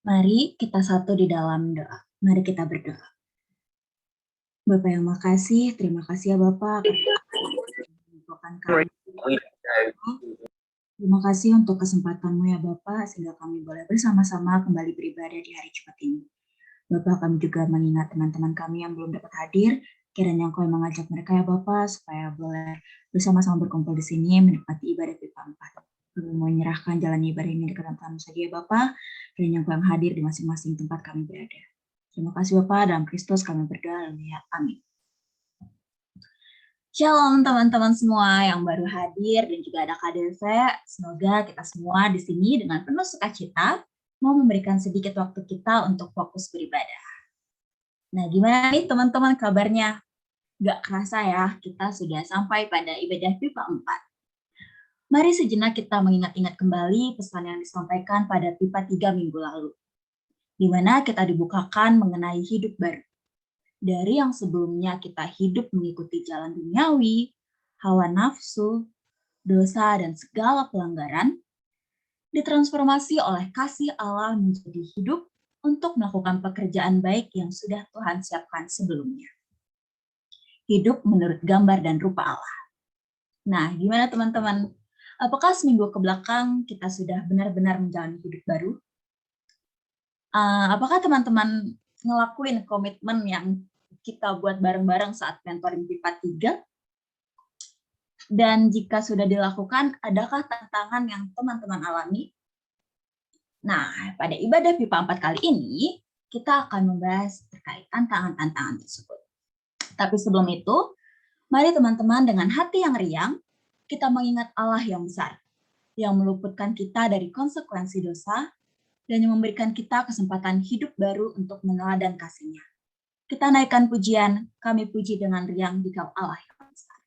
Mari kita satu di dalam doa. Mari kita berdoa. Bapak yang makasih, terima kasih ya Bapak karena mengumpulkan kami. Terima kasih untuk kesempatan-Mu ya Bapak, sehingga kami boleh bersama-sama kembali beribadah di hari Jumat ini. Bapak, kami juga mengingat teman-teman kami yang belum dapat hadir, kiranya Engkau mengajak mereka ya Bapak, supaya boleh bersama-sama berkumpul di sini menikmati ibadah PIPA 4. Kami menyerahkan jalan ibadah ini ke dalam tangan saja ya Bapak, kiranya Engkau yang hadir di masing-masing tempat kami berada. Terima kasih Bapak, dalam Kristus kami berdoa, ya amin. Shalom teman-teman semua yang baru hadir dan juga ada KDV. Semoga kita semua di sini dengan penuh sukacita mau memberikan sedikit waktu kita untuk fokus beribadah. Nah, gimana nih teman-teman kabarnya? Gak kerasa ya, kita sudah sampai pada ibadah PIPA 4. Mari sejenak kita mengingat-ingat kembali pesan yang disampaikan pada PIPA 3 minggu lalu, di mana kita dibukakan mengenai hidup baru. Dari yang sebelumnya kita hidup mengikuti jalan duniawi, hawa nafsu, dosa, dan segala pelanggaran, ditransformasi oleh kasih Allah menjadi hidup untuk melakukan pekerjaan baik yang sudah Tuhan siapkan sebelumnya. Hidup menurut gambar dan rupa Allah. Nah, gimana teman-teman? Apakah seminggu ke belakang kita sudah benar-benar menjalani hidup baru? Apakah teman-teman ngelakuin komitmen yang kita buat bareng-bareng saat mentoring PIPA 3? Dan jika sudah dilakukan, adakah tantangan yang teman-teman alami? Nah, pada ibadah PIPA 4 kali ini, kita akan membahas terkait tantangan-tantangan tersebut. Tapi sebelum itu, mari teman-teman dengan hati yang riang, kita mengingat Allah yang besar, yang meluputkan kita dari konsekuensi dosa, dan yang memberikan kita kesempatan hidup baru untuk meneladan kasih-Nya. Kita naikkan pujian, kami puji dengan riang di Kau Allah yang besar.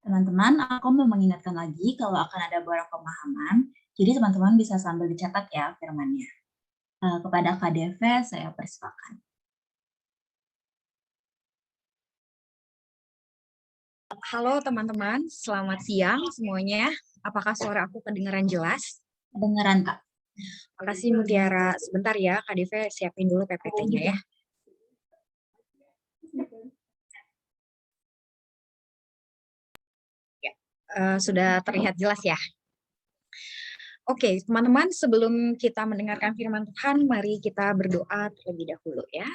Teman-teman, aku mau mengingatkan lagi kalau akan ada borong pemahaman, jadi teman-teman bisa sambil dicatat ya firmannya. Kepada KDV, saya persilakan. Halo teman-teman, selamat siang semuanya. Apakah suara aku kedengaran jelas? Kedengeran, Kak. Makasih Mutiara. Sebentar ya, Kak Deve siapin dulu PPT-nya ya. Sudah terlihat jelas ya? Oke, teman-teman, sebelum kita mendengarkan firman Tuhan, mari kita berdoa terlebih dahulu ya.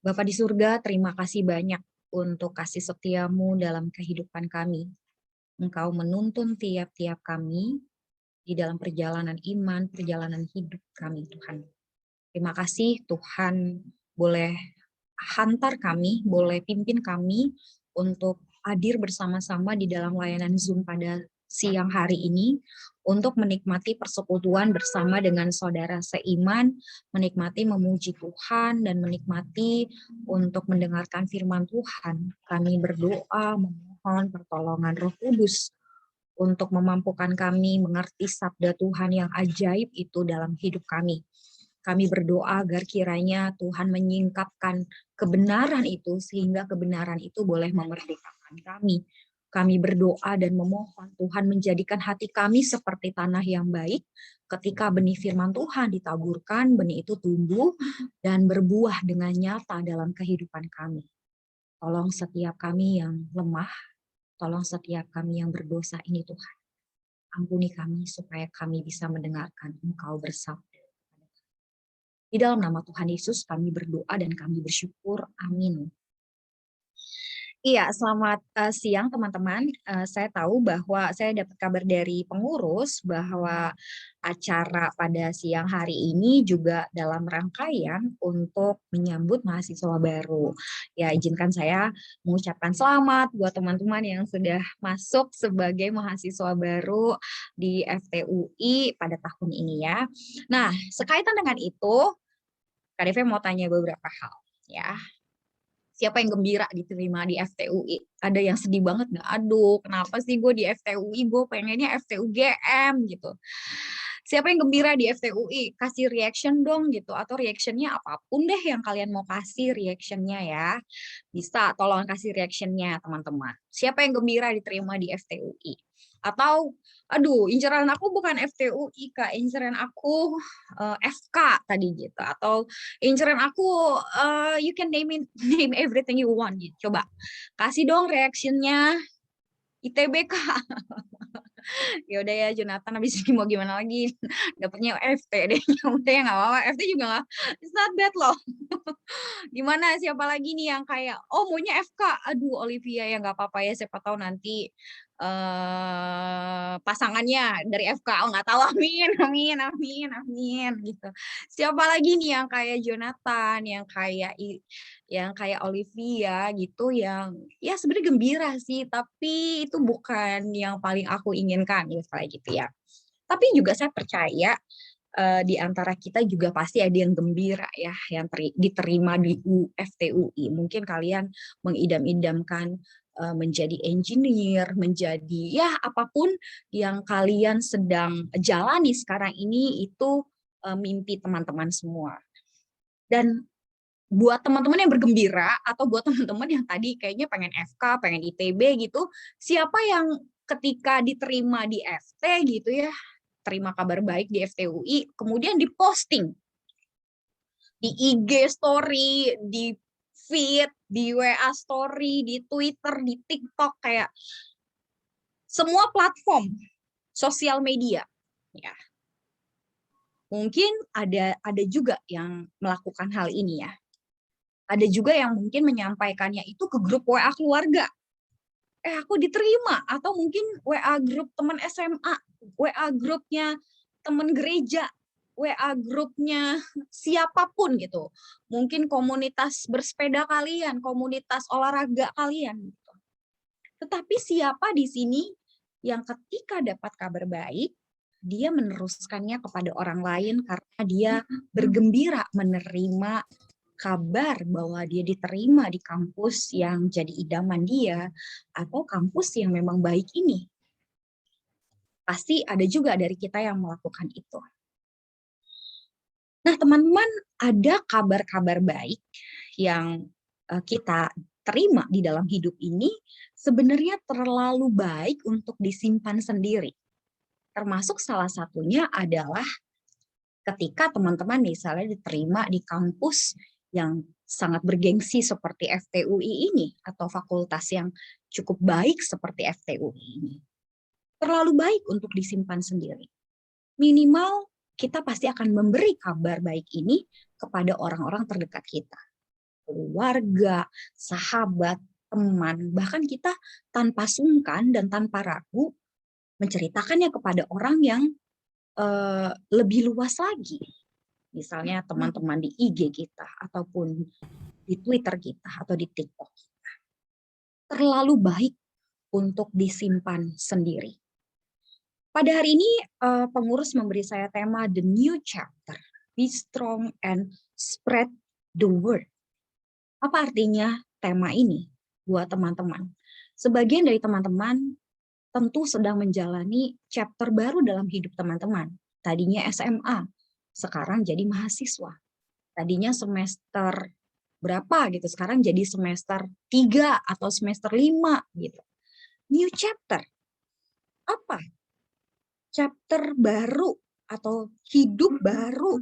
Bapa di surga, terima kasih banyak untuk kasih setiamu dalam kehidupan kami. Engkau menuntun tiap-tiap kami di dalam perjalanan iman, perjalanan hidup kami, Tuhan. Terima kasih Tuhan boleh hantar kami, boleh pimpin kami untuk hadir bersama-sama di dalam layanan Zoom pada siang hari ini untuk menikmati persekutuan bersama dengan saudara seiman, menikmati memuji Tuhan dan menikmati untuk mendengarkan firman Tuhan. Kami berdoa memohon pertolongan Roh Kudus untuk memampukan kami mengerti sabda Tuhan yang ajaib itu dalam hidup kami. Kami berdoa agar kiranya Tuhan menyingkapkan kebenaran itu sehingga kebenaran itu boleh memerdekakan kami. Kami berdoa dan memohon Tuhan menjadikan hati kami seperti tanah yang baik. Ketika benih firman Tuhan ditaburkan, benih itu tumbuh dan berbuah dengan nyata dalam kehidupan kami. Tolong setiap kami yang lemah, tolong setiap kami yang berdosa ini Tuhan. Ampuni kami supaya kami bisa mendengarkan Engkau bersabda. Di dalam nama Tuhan Yesus kami berdoa dan kami bersyukur. Amin. Iya, selamat siang teman-teman. Saya tahu bahwa saya dapat kabar dari pengurus bahwa acara pada siang hari ini juga dalam rangkaian untuk menyambut mahasiswa baru. Ya, izinkan saya mengucapkan selamat buat teman-teman yang sudah masuk sebagai mahasiswa baru di FTUI pada tahun ini ya. Nah, sekaitan dengan itu, Kak Deve mau tanya beberapa hal ya. Siapa yang gembira diterima di FTUI? Ada yang sedih banget nggak? Aduh, kenapa sih gue di FTUI? Gue pengennya FTUGM gitu. Siapa yang gembira di FTUI? Kasih reaction dong gitu. Atau reactionnya apapun deh yang kalian mau kasih reactionnya ya. Bisa tolong kasih reactionnya teman-teman. Siapa yang gembira diterima di FTUI? Atau, aduh, inceran aku bukan FTUI, Kak. Inceran aku FK tadi gitu. Atau inceran aku, you can name everything you want gitu. Coba, kasih dong reactionnya. ITB, Kak. Ya udah ya Jonathan, habis ini mau gimana lagi, dapatnya FT deh. Ya udah ya nggak apa-apa, FT juga nggak, it's not bad loh. Gimana, siapa lagi nih yang kayak maunya FK? Aduh Olivia, ya nggak apa-apa ya, siapa tahu nanti pasangannya dari FK, nggak tahu, amin amin amin amin gitu. Siapa lagi nih yang kayak Jonathan, yang kayak Olivia gitu, yang ya sebenarnya gembira sih, tapi itu bukan yang paling aku inginkan ya kayak gitu ya. Tapi juga saya percaya di antara kita juga pasti ada yang gembira ya, yang diterima di FTUI. Mungkin kalian mengidam-idamkan menjadi engineer, menjadi ya apapun yang kalian sedang jalani sekarang ini, itu mimpi teman-teman semua. Dan buat teman-teman yang bergembira atau buat teman-teman yang tadi kayaknya pengen FK, pengen ITB gitu, siapa yang ketika diterima di FT gitu ya, terima kabar baik di FTUI, kemudian diposting di IG story, di feed, di WA story, di Twitter, di TikTok, kayak semua platform sosial media ya. Mungkin ada juga yang melakukan hal ini ya. Ada juga yang mungkin menyampaikannya itu ke grup WA keluarga. Aku diterima, atau mungkin WA grup teman SMA, WA grupnya teman gereja, WA grupnya siapapun gitu. Mungkin komunitas bersepeda kalian, komunitas olahraga kalian gitu. Tetapi siapa di sini yang ketika dapat kabar baik, dia meneruskannya kepada orang lain karena dia bergembira menerima kabar bahwa dia diterima di kampus yang jadi idaman dia, atau kampus yang memang baik ini. Pasti ada juga dari kita yang melakukan itu. Nah, teman-teman, ada kabar-kabar baik yang kita terima di dalam hidup ini sebenarnya terlalu baik untuk disimpan sendiri. Termasuk salah satunya adalah ketika teman-teman misalnya diterima di kampus yang sangat bergengsi seperti FTUI ini, atau fakultas yang cukup baik seperti FTUI ini. Terlalu baik untuk disimpan sendiri. Minimal kita pasti akan memberi kabar baik ini kepada orang-orang terdekat kita. Keluarga, sahabat, teman, bahkan kita tanpa sungkan dan tanpa ragu menceritakannya kepada orang yang lebih luas lagi. Misalnya teman-teman di IG kita, ataupun di Twitter kita, atau di TikTok kita. Terlalu baik untuk disimpan sendiri. Pada hari ini, pengurus memberi saya tema The New Chapter, Be Strong and Spread the Word. Apa artinya tema ini buat teman-teman? Sebagian dari teman-teman tentu sedang menjalani chapter baru dalam hidup teman-teman. Tadinya SMA, sekarang jadi mahasiswa. Tadinya semester berapa gitu, sekarang jadi semester 3 atau semester 5 gitu. New chapter. Apa? Chapter baru atau hidup baru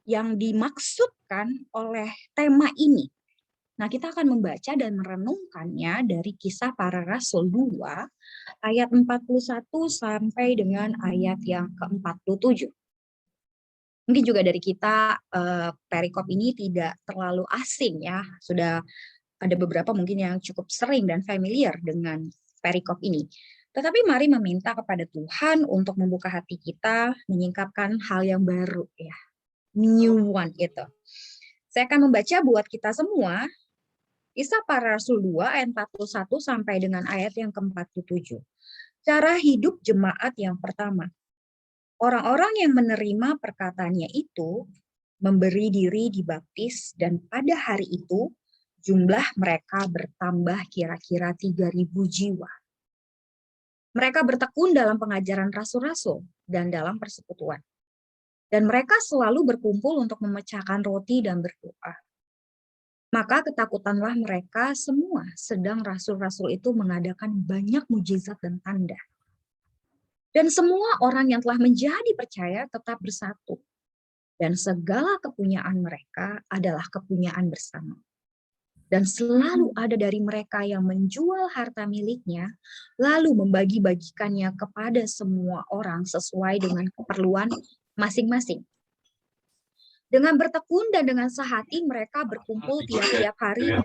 yang dimaksudkan oleh tema ini. Nah, kita akan membaca dan merenungkannya dari Kisah Para Rasul 2, ayat 41 sampai dengan ayat yang ke-47. Mungkin juga dari kita, perikop ini tidak terlalu asing ya, sudah ada beberapa mungkin yang cukup sering dan familiar dengan perikop ini. Tetapi mari meminta kepada Tuhan untuk membuka hati kita, menyingkapkan hal yang baru ya, new one itu. Saya akan membaca buat kita semua, Kisah Para Rasul 2 ayat 41 sampai dengan ayat yang ke-47. Cara hidup jemaat yang pertama. Orang-orang yang menerima perkataannya itu memberi diri dibaptis, dan pada hari itu jumlah mereka bertambah kira-kira 3.000 jiwa. Mereka bertekun dalam pengajaran rasul-rasul dan dalam persekutuan. Dan mereka selalu berkumpul untuk memecahkan roti dan berdoa. Maka ketakutanlah mereka semua, sedang rasul-rasul itu mengadakan banyak mujizat dan tanda. Dan semua orang yang telah menjadi percaya tetap bersatu. Dan segala kepunyaan mereka adalah kepunyaan bersama. Dan selalu ada dari mereka yang menjual harta miliknya, lalu membagi-bagikannya kepada semua orang sesuai dengan keperluan masing-masing. Dengan bertekun dan dengan sehati mereka berkumpul tiap-tiap hari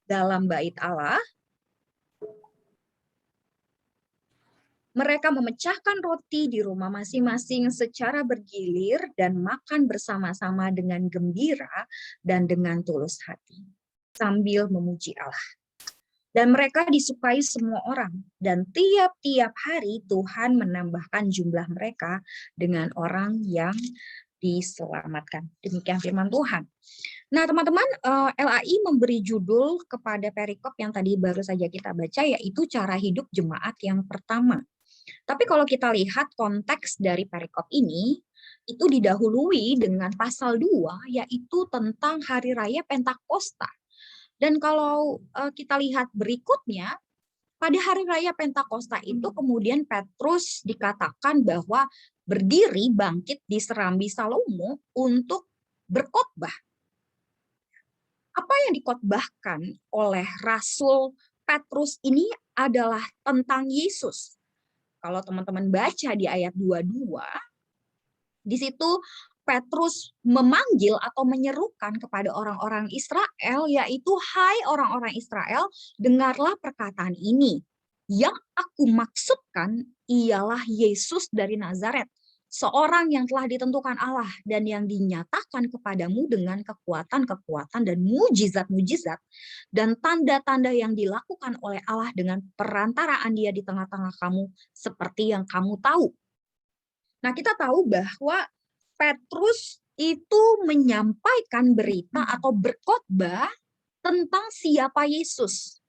dalam bait Allah. Mereka memecahkan roti di rumah masing-masing secara bergilir dan makan bersama-sama dengan gembira dan dengan tulus hati, sambil memuji Allah. Dan mereka disukai semua orang, dan tiap-tiap hari Tuhan menambahkan jumlah mereka dengan orang yang diselamatkan. Demikian firman Tuhan. Nah, teman-teman, LAI memberi judul kepada perikop yang tadi baru saja kita baca, yaitu cara hidup jemaat yang pertama. Tapi kalau kita lihat konteks dari perikop ini, itu didahului dengan pasal 2, yaitu tentang Hari Raya Pentakosta. Dan kalau kita lihat berikutnya, pada Hari Raya Pentakosta itu kemudian Petrus dikatakan bahwa berdiri bangkit di Serambi Salomo untuk berkhotbah. Apa yang dikhotbahkan oleh Rasul Petrus ini adalah tentang Yesus. Kalau teman-teman baca di ayat 22, di situ Petrus memanggil atau menyerukan kepada orang-orang Israel, yaitu, "Hai orang-orang Israel, dengarlah perkataan ini. Yang aku maksudkan ialah Yesus dari Nazaret, seorang yang telah ditentukan Allah dan yang dinyatakan kepadamu dengan kekuatan-kekuatan dan mujizat-mujizat dan tanda-tanda yang dilakukan oleh Allah dengan perantaraan Dia di tengah-tengah kamu, seperti yang kamu tahu." Nah, kita tahu bahwa Petrus itu menyampaikan berita atau berkhotbah tentang siapa Yesus.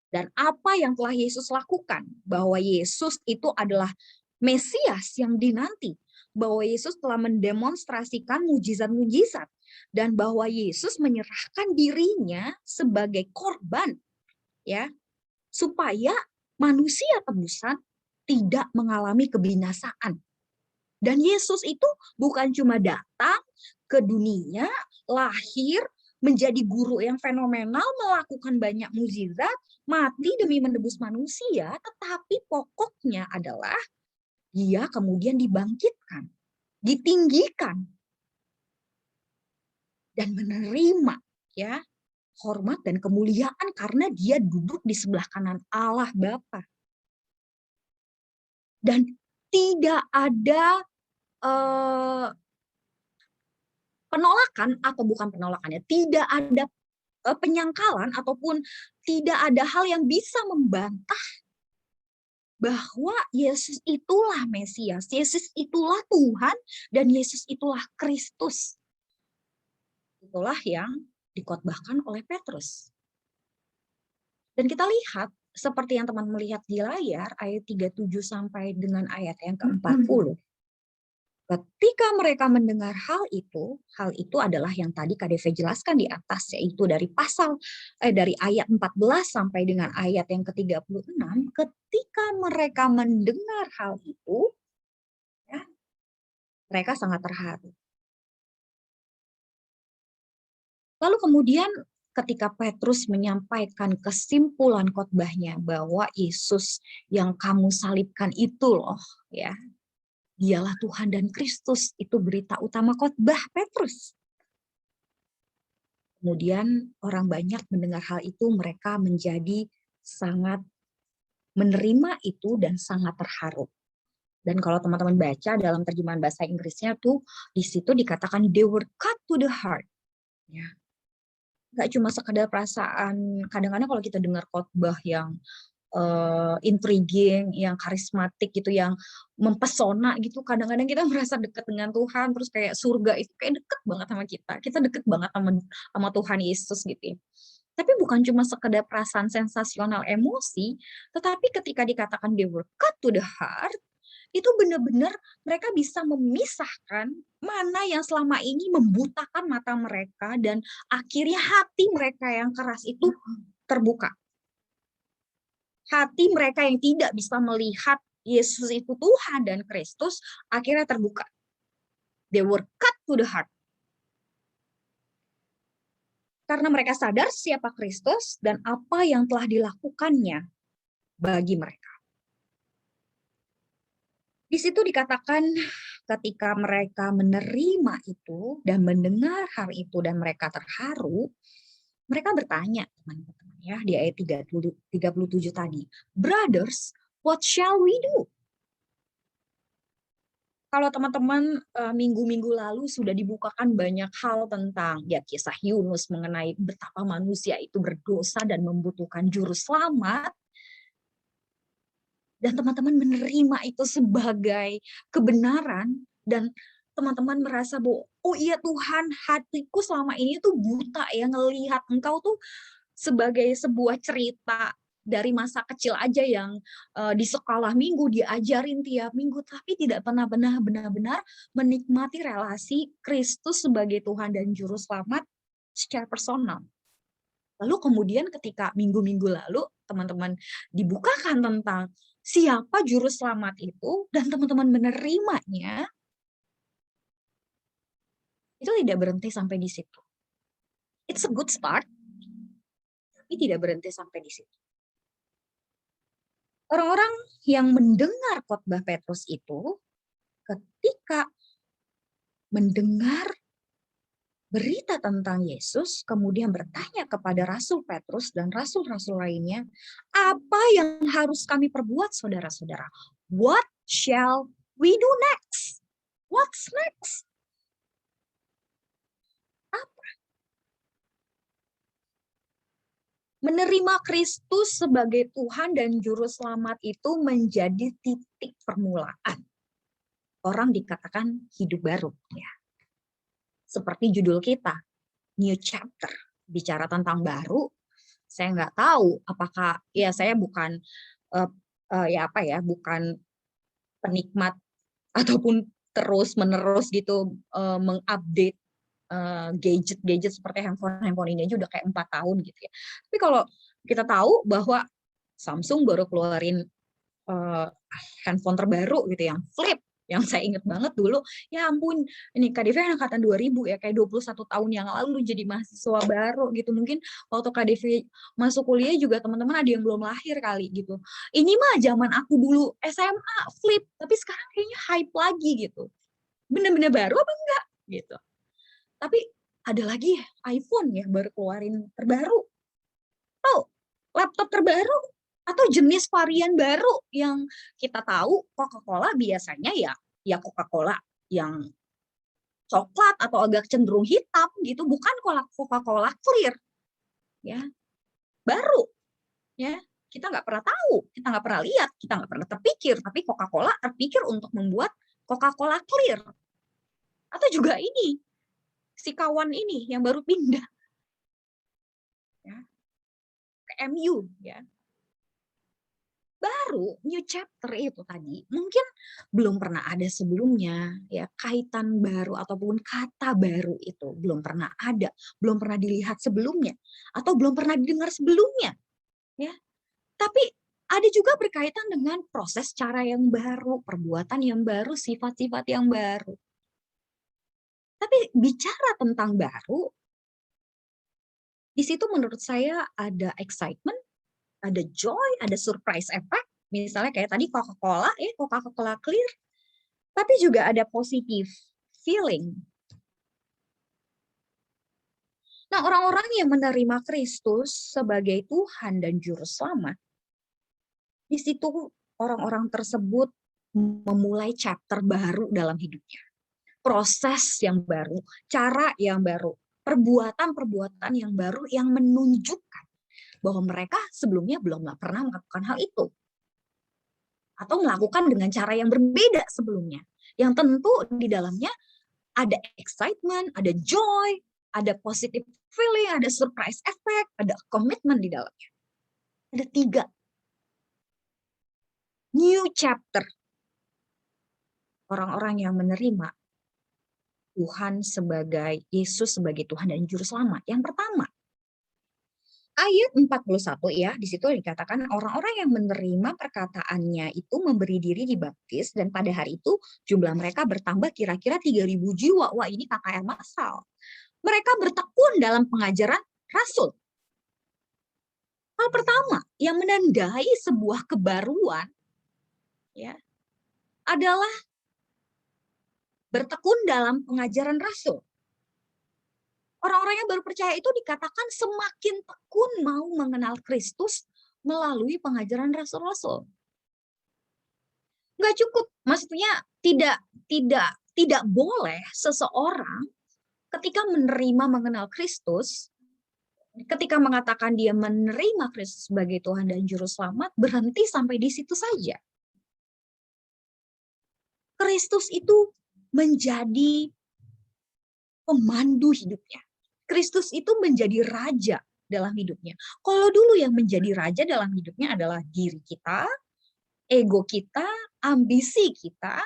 Dan apa yang telah Yesus lakukan. Bahwa Yesus itu adalah Mesias yang dinanti. bahwa Yesus telah mendemonstrasikan mujizat-mujizat dan bahwa Yesus menyerahkan dirinya sebagai korban, ya, supaya manusia tebusan tidak mengalami kebinasaan. Dan Yesus itu bukan cuma datang ke dunia, lahir, menjadi guru yang fenomenal, melakukan banyak mujizat, mati demi menebus manusia, tetapi pokoknya adalah dia kemudian dibangkitkan, ditinggikan, dan menerima, ya, hormat dan kemuliaan karena dia duduk di sebelah kanan Allah Bapa. Dan tidak ada penolakan atau bukan penolakannya, tidak ada penyangkalan ataupun tidak ada hal yang bisa membantah bahwa Yesus itulah Mesias, Yesus itulah Tuhan, dan Yesus itulah Kristus. Itulah yang dikotbahkan oleh Petrus. Dan kita lihat, seperti yang teman melihat di layar, ayat 37 sampai dengan ayat yang ke-40. Ketika mereka mendengar hal itu adalah yang tadi KDV jelaskan di atas, yaitu dari dari ayat 14 sampai dengan ayat yang ke-36, ketika mereka mendengar hal itu, ya, mereka sangat terharu. Lalu kemudian ketika Petrus menyampaikan kesimpulan khotbahnya bahwa Yesus yang kamu salibkan itu loh, ya, dialah Tuhan dan Kristus, itu berita utama khotbah Petrus. Kemudian orang banyak mendengar hal itu, mereka menjadi sangat menerima itu dan sangat terharu. Dan kalau teman-teman baca dalam terjemahan bahasa Inggrisnya tuh, di situ dikatakan they were cut to the heart. Ya. Nggak cuma sekedar perasaan, kadang-kadang kalau kita dengar khotbah yang intriguing, yang karismatik gitu, yang mempesona gitu, kadang-kadang kita merasa dekat dengan Tuhan, terus kayak surga itu kayak deket banget sama kita deket banget sama Tuhan Yesus gitu. Tapi bukan cuma sekedar perasaan sensasional emosi, tetapi ketika dikatakan they were cut to the heart, itu benar-benar mereka bisa memisahkan mana yang selama ini membutakan mata mereka, dan akhirnya hati mereka yang keras itu terbuka. Hati mereka yang tidak bisa melihat Yesus itu Tuhan dan Kristus akhirnya terbuka. They were cut to the heart. Karena mereka sadar siapa Kristus dan apa yang telah dilakukannya bagi mereka. Di situ dikatakan ketika mereka menerima itu dan mendengar hal itu dan mereka terharu, mereka bertanya, teman-teman, ya, di ayat 37 tadi, brothers, what shall we do? Kalau teman-teman minggu-minggu lalu sudah dibukakan banyak hal tentang ya kisah Yunus mengenai betapa manusia itu berdosa dan membutuhkan juru selamat, dan teman-teman menerima itu sebagai kebenaran, dan teman-teman merasa bahwa oh iya Tuhan, hatiku selama ini tuh buta ya ngelihat Engkau tuh sebagai sebuah cerita dari masa kecil aja yang di sekolah minggu diajarin tiap minggu, tapi tidak pernah benar-benar menikmati relasi Kristus sebagai Tuhan dan Juru Selamat secara personal. Lalu kemudian ketika minggu-minggu lalu teman-teman dibukakan tentang siapa Juru Selamat itu dan teman-teman menerimanya, itu tidak berhenti sampai di situ. It's a good start, tapi tidak berhenti sampai di situ. Orang-orang yang mendengar khotbah Petrus itu, ketika mendengar berita tentang Yesus, kemudian bertanya kepada Rasul Petrus dan rasul-rasul lainnya, apa yang harus kami perbuat, saudara-saudara? What shall we do next? What's next? Apa? Menerima Kristus sebagai Tuhan dan Juru Selamat itu menjadi titik permulaan. Orang dikatakan hidup baru, ya. Seperti judul kita, New Chapter, bicara tentang baru. Saya nggak tahu apakah ya saya bukan bukan penikmat ataupun terus-menerus gitu mengupdate gadget-gadget seperti handphone ini aja udah kayak 4 tahun gitu ya. Tapi kalau kita tahu bahwa Samsung baru keluarin handphone terbaru gitu yang flip, yang saya inget banget dulu, ya ampun, ini KDV angkatan 2000 ya, kayak 21 tahun yang lalu jadi mahasiswa baru gitu. Mungkin waktu KDV masuk kuliah juga teman-teman ada yang belum lahir kali gitu. Ini mah zaman aku dulu SMA flip, tapi sekarang kayaknya hype lagi gitu. Bener-bener baru apa enggak gitu. Tapi ada lagi iPhone ya baru keluarin terbaru. Oh, laptop terbaru atau jenis varian baru yang kita tahu Coca-Cola biasanya ya Coca-Cola yang coklat atau agak cenderung hitam gitu, bukan Coca-Cola clear ya, baru ya. Kita nggak pernah tahu, kita nggak pernah lihat, kita nggak pernah terpikir, tapi Coca-Cola terpikir untuk membuat Coca-Cola clear. Atau juga ini, si kawan ini yang baru pindah ya, ke MU ya. Baru new chapter itu tadi mungkin belum pernah ada sebelumnya ya, kaitan baru ataupun kata baru itu belum pernah ada, belum pernah dilihat sebelumnya atau belum pernah didengar sebelumnya ya. Tapi ada juga berkaitan dengan proses cara yang baru, perbuatan yang baru, sifat-sifat yang baru. Tapi bicara tentang baru, di situ menurut saya ada excitement, ada joy, ada surprise effect, misalnya kayak tadi Coca-Cola ya, Coca-Cola clear, tapi juga ada positive feeling. Nah, orang-orang yang menerima Kristus sebagai Tuhan dan Juru Selamat, di situ orang-orang tersebut memulai chapter baru dalam hidupnya. Proses yang baru, cara yang baru, perbuatan-perbuatan yang baru yang menunjukkan bahwa mereka sebelumnya belum pernah melakukan hal itu. Atau melakukan dengan cara yang berbeda sebelumnya. Yang tentu di dalamnya ada excitement, ada joy, ada positive feeling, ada surprise effect, ada komitmen di dalamnya. Ada 3. New chapter. Orang-orang yang menerima Tuhan sebagai Yesus sebagai Tuhan dan Juru Selamat. Yang pertama, ayat 41 ya, di situ dikatakan orang-orang yang menerima perkataannya itu memberi diri dibaptis dan pada hari itu jumlah mereka bertambah kira-kira 3.000 jiwa. Wah, ini KKR massal. Mereka bertekun dalam pengajaran Rasul. Hal pertama yang menandai sebuah kebaruan ya adalah bertekun dalam pengajaran Rasul. Orang-orang yang baru percaya itu dikatakan semakin tekun mau mengenal Kristus melalui pengajaran rasul-rasul. Nggak cukup, maksudnya tidak boleh seseorang ketika menerima mengenal Kristus, ketika mengatakan dia menerima Kristus sebagai Tuhan dan Juru Selamat, berhenti sampai di situ saja. Kristus itu menjadi pemandu hidupnya. Kristus itu menjadi raja dalam hidupnya. Kalau dulu yang menjadi raja dalam hidupnya adalah diri kita, ego kita, ambisi kita.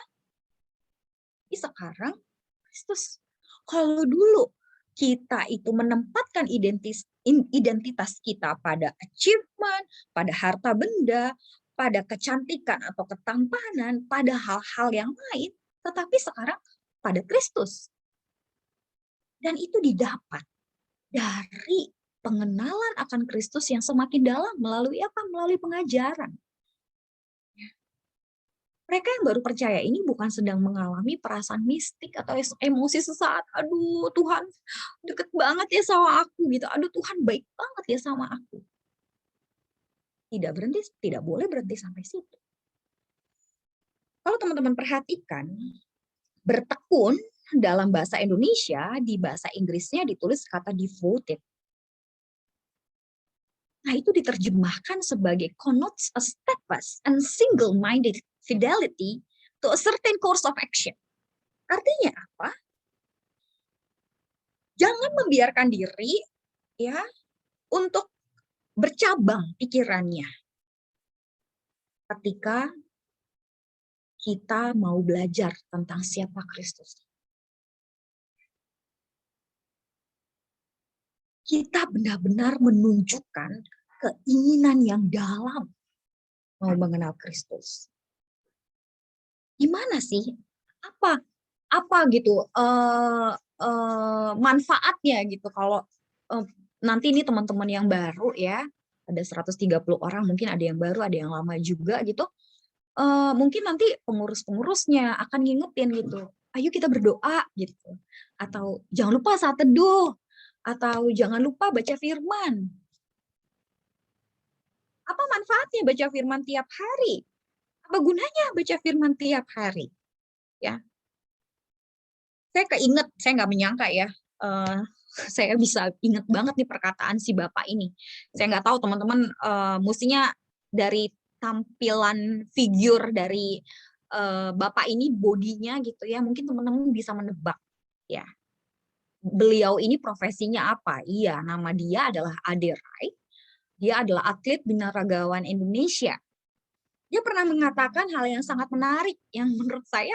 Tapi sekarang Kristus. Kalau dulu kita itu menempatkan identitas kita pada achievement, pada harta benda, pada kecantikan atau ketampanan, pada hal-hal yang lain, tetapi sekarang pada Kristus. Dan itu didapat dari pengenalan akan Kristus yang semakin dalam melalui apa? Melalui pengajaran. Mereka yang baru percaya ini bukan sedang mengalami perasaan mistik atau emosi sesaat. Aduh, Tuhan deket banget ya sama aku gitu. Aduh, Tuhan baik banget ya sama aku. Tidak boleh berhenti sampai situ. Kalau teman-teman perhatikan, bertekun dalam bahasa Indonesia, di bahasa Inggrisnya ditulis kata devoted. Nah, itu diterjemahkan sebagai connotes a steadfast and single-minded fidelity to a certain course of action. Artinya apa? Jangan membiarkan diri ya untuk bercabang pikirannya ketika kita mau belajar tentang siapa Kristus. Kita benar-benar menunjukkan keinginan yang dalam mau mengenal Kristus. Gimana sih? Apa gitu manfaatnya gitu kalau nanti ini teman-teman yang baru ya, ada 130 orang, mungkin ada yang baru, ada yang lama juga gitu. Mungkin nanti pengurus-pengurusnya akan ngingetin gitu, ayo kita berdoa gitu. Atau jangan lupa saat teduh, atau jangan lupa baca firman. Apa manfaatnya baca firman tiap hari? Apa gunanya baca firman tiap hari? Ya, saya keinget, saya nggak menyangka ya, saya bisa inget banget nih perkataan si bapak ini. Saya nggak tahu teman-teman, mestinya dari tampilan figur dari bapak ini, bodinya gitu ya, mungkin teman-teman bisa menebak ya. Beliau ini profesinya apa? Iya, nama dia adalah Ade Rai. Dia adalah atlet binaragawan Indonesia. Dia pernah mengatakan hal yang sangat menarik yang menurut saya,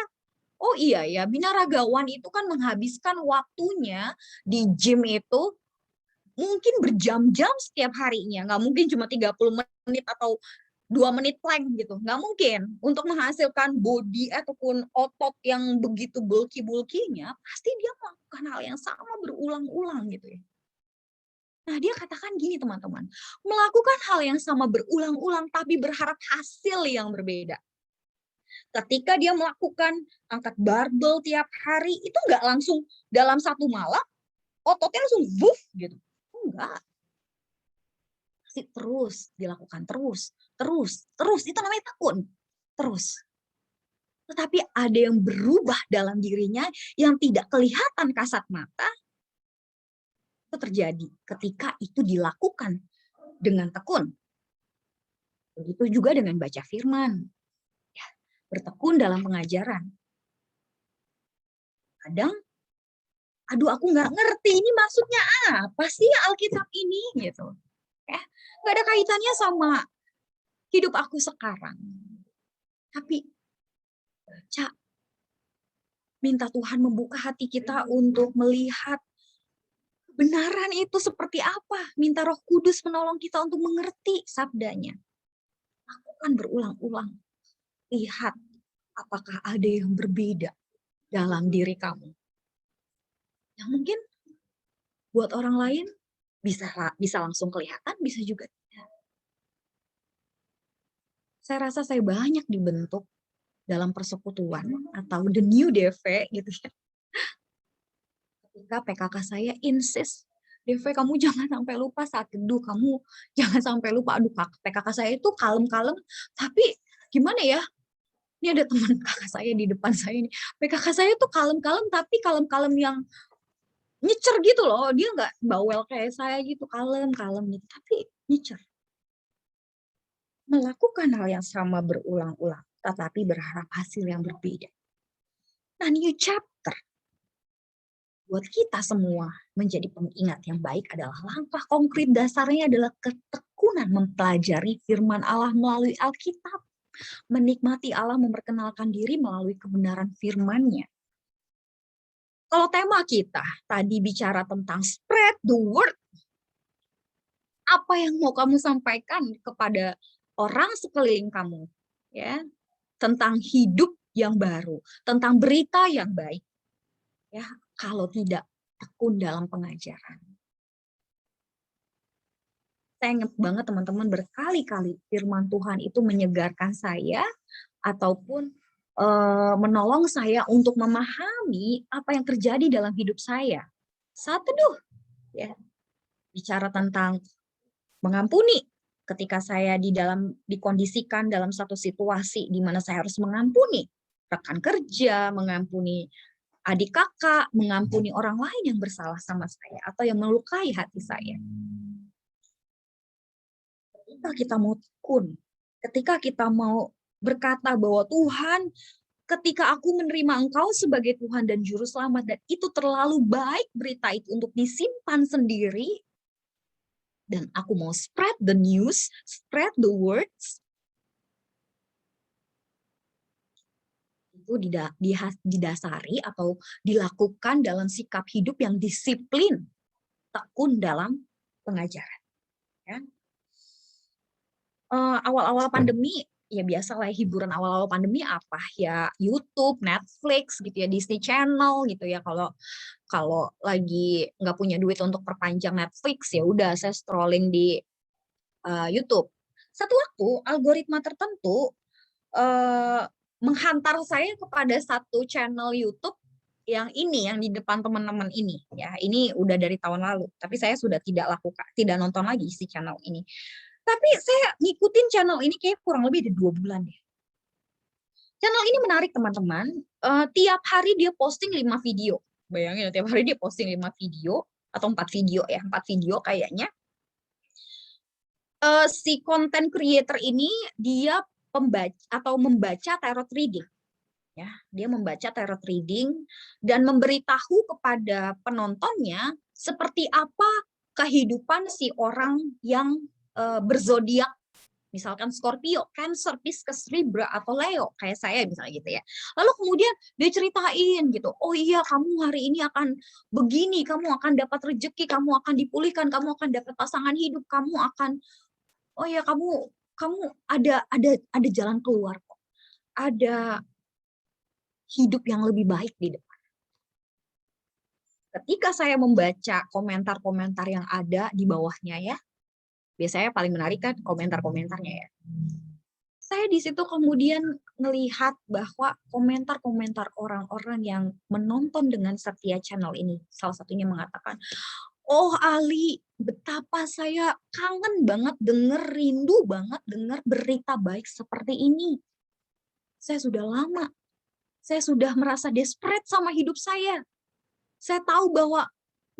oh iya ya, binaragawan itu kan menghabiskan waktunya di gym itu mungkin berjam-jam setiap harinya. Nggak mungkin cuma 30 menit atau 2 menit plank gitu. Nggak mungkin. Untuk menghasilkan body ataupun otot yang begitu bulky-bulkinya, pasti dia melakukan hal yang sama berulang-ulang gitu ya. Nah, dia katakan gini teman-teman, melakukan hal yang sama berulang-ulang tapi berharap hasil yang berbeda. Ketika dia melakukan angkat barbel tiap hari, itu nggak langsung dalam satu malam, ototnya langsung wuff gitu. Enggak. Pasti terus dilakukan, terus. Itu namanya tekun. Terus. Tetapi ada yang berubah dalam dirinya yang tidak kelihatan kasat mata, itu terjadi ketika itu dilakukan dengan tekun. Begitu juga dengan baca firman. Ya, bertekun dalam pengajaran. Kadang, aduh aku nggak ngerti ini maksudnya apa sih Alkitab ini gitu. Ya, nggak ada kaitannya sama hidup aku sekarang. Tapi baca, minta Tuhan membuka hati kita untuk melihat kebenaran itu seperti apa. Minta Roh Kudus menolong kita untuk mengerti sabdanya. Lakukan berulang-ulang. Lihat apakah ada yang berbeda dalam diri kamu. Yang mungkin buat orang lain bisa langsung kelihatan, bisa juga tidak. Saya rasa saya banyak dibentuk dalam persekutuan atau the new DV gitu ya. Ketika PKK saya insist, DV kamu jangan sampai lupa saat teduh, kamu jangan sampai lupa. Aduh, PKK saya itu kalem-kalem, tapi gimana ya? Ini ada teman kakak saya di depan saya ini. PKK saya tuh kalem-kalem, tapi kalem-kalem yang nyecer gitu loh. Dia nggak bawel kayak saya gitu, kalem-kalem gitu, tapi nyecer. Melakukan hal yang sama berulang-ulang, tetapi berharap hasil yang berbeda. Nah, new chapter buat kita semua menjadi pengingat yang baik adalah langkah konkret dasarnya adalah ketekunan mempelajari firman Allah melalui Alkitab. Menikmati Allah memperkenalkan diri melalui kebenaran firman-Nya. Kalau tema kita tadi bicara tentang spread the word, apa yang mau kamu sampaikan kepada orang sekeliling kamu? Ya, tentang hidup yang baru, tentang berita yang baik. Ya, kalau tidak tekun dalam pengajaran. Saya ingat banget teman-teman, berkali-kali firman Tuhan itu menyegarkan saya ataupun menolong saya untuk memahami apa yang terjadi dalam hidup saya. Saat teduh, ya, bicara tentang mengampuni. Ketika saya dikondisikan dalam satu situasi di mana saya harus mengampuni rekan kerja, mengampuni adik kakak, mengampuni orang lain yang bersalah sama saya atau yang melukai hati saya. Ketika kita mau tekun, ketika kita mau berkata bahwa Tuhan, ketika aku menerima Engkau sebagai Tuhan dan Juru Selamat, dan itu terlalu baik berita itu untuk disimpan sendiri, dan aku mau spread the news, spread the words, itu didasari atau dilakukan dalam sikap hidup yang disiplin, tekun dalam pengajaran. Ya. Awal-awal pandemi, ya biasalah hiburan awal-awal pandemi apa ya, YouTube, Netflix gitu ya, Disney Channel gitu ya. Kalau lagi nggak punya duit untuk perpanjang Netflix, ya udah saya scrolling di YouTube. Satu waktu algoritma tertentu menghantar saya kepada satu channel YouTube yang di depan teman-teman ini ya. Ini udah dari tahun lalu, tapi saya sudah tidak nonton lagi si channel ini. Tapi saya ngikutin channel ini kayak kurang lebih ada 2 bulan deh. Channel ini menarik teman-teman. Tiap hari dia posting 5 video. Bayangin tiap hari dia posting 5 video atau 4 video ya, 4 video kayaknya. Si content creator ini dia membaca tarot reading. Ya, dia membaca tarot reading dan memberitahu kepada penontonnya seperti apa kehidupan si orang yang berzodiak, misalkan Scorpio, Cancer, Pisces, Libra, atau Leo, kayak saya misalnya gitu ya. Lalu kemudian dia ceritain gitu, oh iya kamu hari ini akan begini, kamu akan dapat rezeki, kamu akan dipulihkan, kamu akan dapat pasangan hidup, kamu akan, oh iya kamu ada jalan keluar kok, ada hidup yang lebih baik di depan. Ketika saya membaca komentar-komentar yang ada di bawahnya ya, biasanya paling menarik kan komentar-komentarnya ya. Saya di situ kemudian melihat bahwa komentar-komentar orang-orang yang menonton dengan setia channel ini, salah satunya mengatakan, oh Ali, betapa saya kangen banget rindu banget dengar berita baik seperti ini. Saya sudah merasa desperate sama hidup saya. Saya tahu bahwa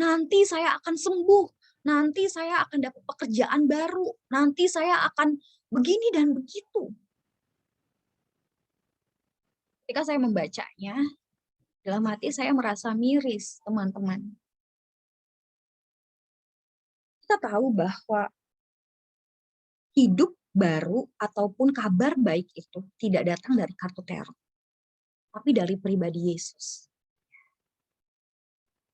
nanti saya akan sembuh. Nanti saya akan dapat pekerjaan baru. Nanti saya akan begini dan begitu. Ketika saya membacanya, dalam hati saya merasa miris, teman-teman. Kita tahu bahwa hidup baru ataupun kabar baik itu tidak datang dari kartu tarot, tapi dari pribadi Yesus.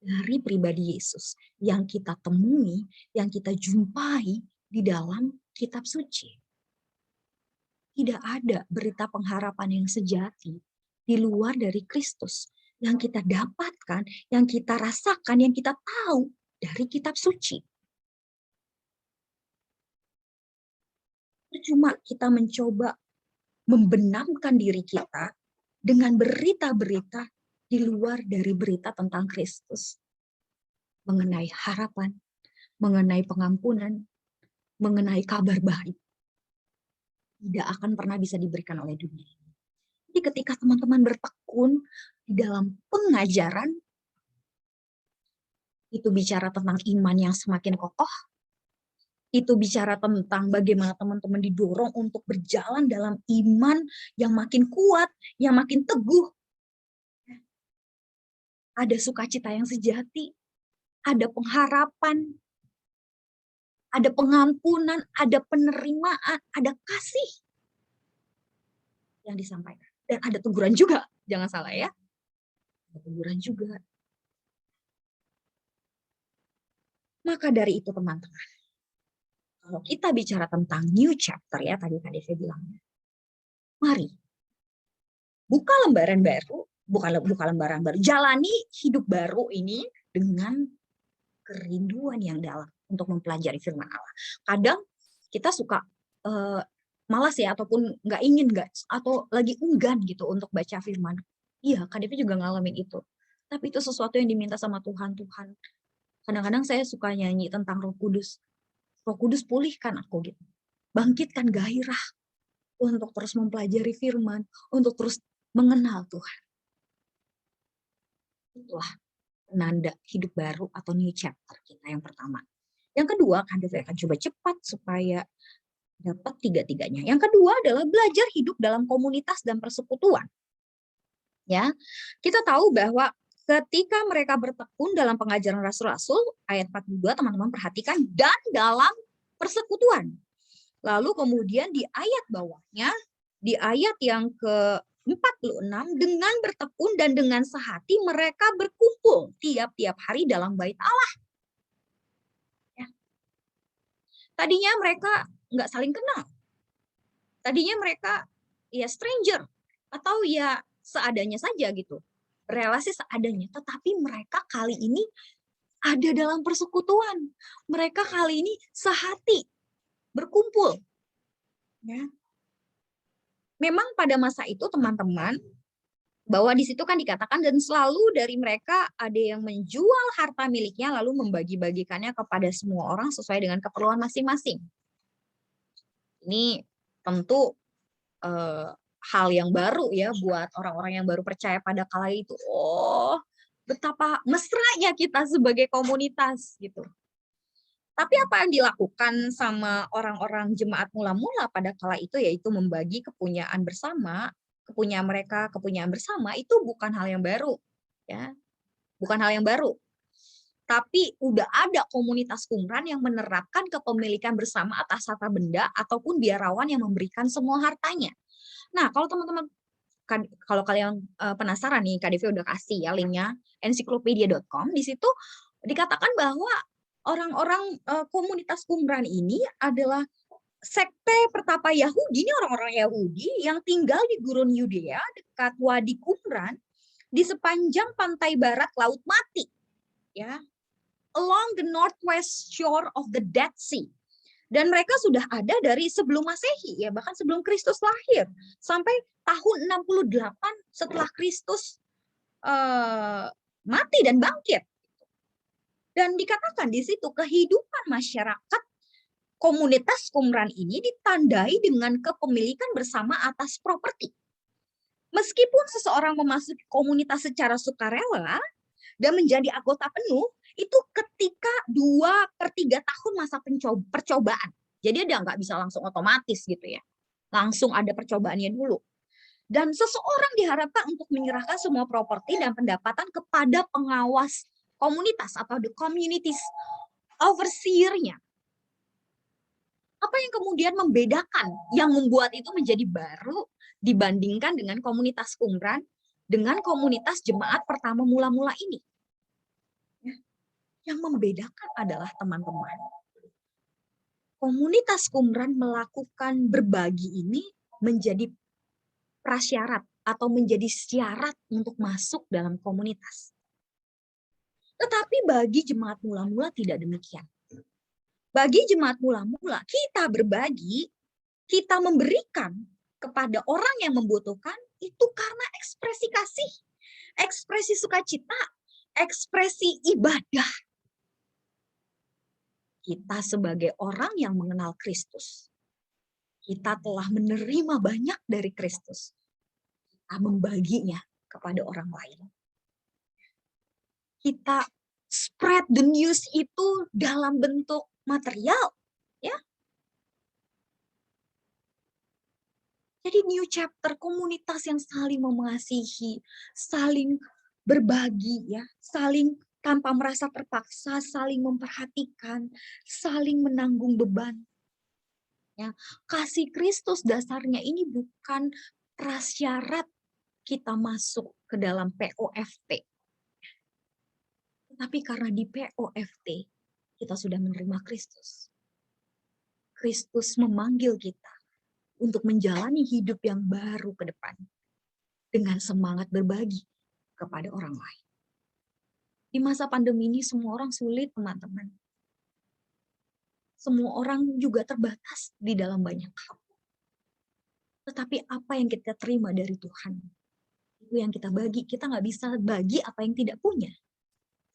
Dari pribadi Yesus yang kita temui, yang kita jumpai di dalam kitab suci. Tidak ada berita pengharapan yang sejati di luar dari Kristus yang kita dapatkan, yang kita rasakan, yang kita tahu dari kitab suci. Cuma kita mencoba membenamkan diri kita dengan berita-berita di luar dari berita tentang Kristus, mengenai harapan, mengenai pengampunan, mengenai kabar baik, tidak akan pernah bisa diberikan oleh dunia. Jadi ketika teman-teman bertekun di dalam pengajaran, itu bicara tentang iman yang semakin kokoh, itu bicara tentang bagaimana teman-teman didorong untuk berjalan dalam iman yang makin kuat, yang makin teguh. Ada sukacita yang sejati, ada pengharapan, ada pengampunan, ada penerimaan, ada kasih yang disampaikan. Dan ada teguran juga, jangan salah ya. Ada teguran juga. Maka dari itu teman-teman, kalau kita bicara tentang new chapter ya, tadi saya bilangnya, mari buka lembaran baru, buka lembaran baru, jalani hidup baru ini dengan kerinduan yang dalam untuk mempelajari firman Allah. Kadang kita suka malas ya, ataupun nggak ingin, atau lagi enggan gitu untuk baca firman. Iya, Kak Devi juga ngalamin itu. Tapi itu sesuatu yang diminta sama Tuhan. Kadang-kadang saya suka nyanyi tentang Roh Kudus. Roh Kudus pulihkan aku gitu. Bangkitkan gairah untuk terus mempelajari firman, untuk terus mengenal Tuhan. Itulah penanda hidup baru atau new chapter kita yang pertama. Yang kedua, saya akan coba cepat supaya dapat tiga-tiganya. Yang kedua adalah belajar hidup dalam komunitas dan persekutuan. Ya, kita tahu bahwa ketika mereka bertekun dalam pengajaran rasul-rasul, ayat 42 teman-teman perhatikan, dan dalam persekutuan. Lalu kemudian di ayat bawahnya, di ayat yang ke 46, dengan bertekun dan dengan sehati mereka berkumpul tiap-tiap hari dalam bait Allah. Ya. Tadinya mereka nggak saling kenal. Tadinya mereka ya stranger atau ya seadanya saja gitu. Relasi seadanya, tetapi mereka kali ini ada dalam persekutuan. Mereka kali ini sehati, berkumpul. Ya. Memang pada masa itu teman-teman, bahwa di situ kan dikatakan dan selalu dari mereka ada yang menjual harta miliknya lalu membagi-bagikannya kepada semua orang sesuai dengan keperluan masing-masing. Ini tentu hal yang baru ya buat orang-orang yang baru percaya pada kala itu. Oh, betapa mesranya kita sebagai komunitas gitu. Tapi apa yang dilakukan sama orang-orang jemaat mula-mula pada kala itu yaitu membagi kepunyaan bersama, kepunyaan bersama itu bukan hal yang baru, ya. Bukan hal yang baru. Tapi udah ada komunitas Qumran yang menerapkan kepemilikan bersama atas harta benda ataupun biarawan yang memberikan semua hartanya. Nah, kalau teman-teman kalau kalian penasaran nih, KDV udah kasih ya linknya ensiklopedia.com. Di situ dikatakan bahwa orang-orang komunitas Qumran ini adalah sekte pertapa Yahudi. Ini orang-orang Yahudi yang tinggal di gurun Yudea dekat Wadi Qumran di sepanjang pantai barat Laut Mati, ya, along the northwest shore of the Dead Sea. Dan mereka sudah ada dari sebelum Masehi, ya, bahkan sebelum Kristus lahir, sampai tahun 68 setelah Kristus mati dan bangkit. Dan dikatakan di situ kehidupan masyarakat komunitas Qumran ini ditandai dengan kepemilikan bersama atas properti. Meskipun seseorang memasuki komunitas secara sukarela dan menjadi anggota penuh, itu ketika 2/3 tahun masa percobaan. Jadi dia nggak bisa langsung otomatis gitu ya. Langsung ada percobaannya dulu. Dan seseorang diharapkan untuk menyerahkan semua properti dan pendapatan kepada pengawas komunitas atau the communities overseer-nya. Apa yang kemudian membedakan, yang membuat itu menjadi baru dibandingkan dengan komunitas Qumran, dengan komunitas jemaat pertama mula-mula ini? Yang membedakan adalah teman-teman, komunitas Qumran melakukan berbagi ini menjadi prasyarat atau menjadi syarat untuk masuk dalam komunitas. Tetapi bagi jemaat mula-mula tidak demikian. Bagi jemaat mula-mula, kita berbagi, kita memberikan kepada orang yang membutuhkan itu karena ekspresi kasih, ekspresi sukacita, ekspresi ibadah. Kita sebagai orang yang mengenal Kristus, kita telah menerima banyak dari Kristus. Kita membaginya kepada orang lain. Kita spread the news itu dalam bentuk material, ya. Jadi new chapter, komunitas yang saling mengasihi, saling berbagi, ya, saling tanpa merasa terpaksa, saling memperhatikan, saling menanggung beban. Ya, kasih Kristus dasarnya ini bukan prasyarat kita masuk ke dalam POFT. Tapi karena di POFT kita sudah menerima Kristus. Kristus memanggil kita untuk menjalani hidup yang baru ke depan dengan semangat berbagi kepada orang lain. Di masa pandemi ini semua orang sulit, teman-teman. Semua orang juga terbatas di dalam banyak hal. Tetapi apa yang kita terima dari Tuhan, itu yang kita bagi. Kita nggak bisa bagi apa yang tidak punya.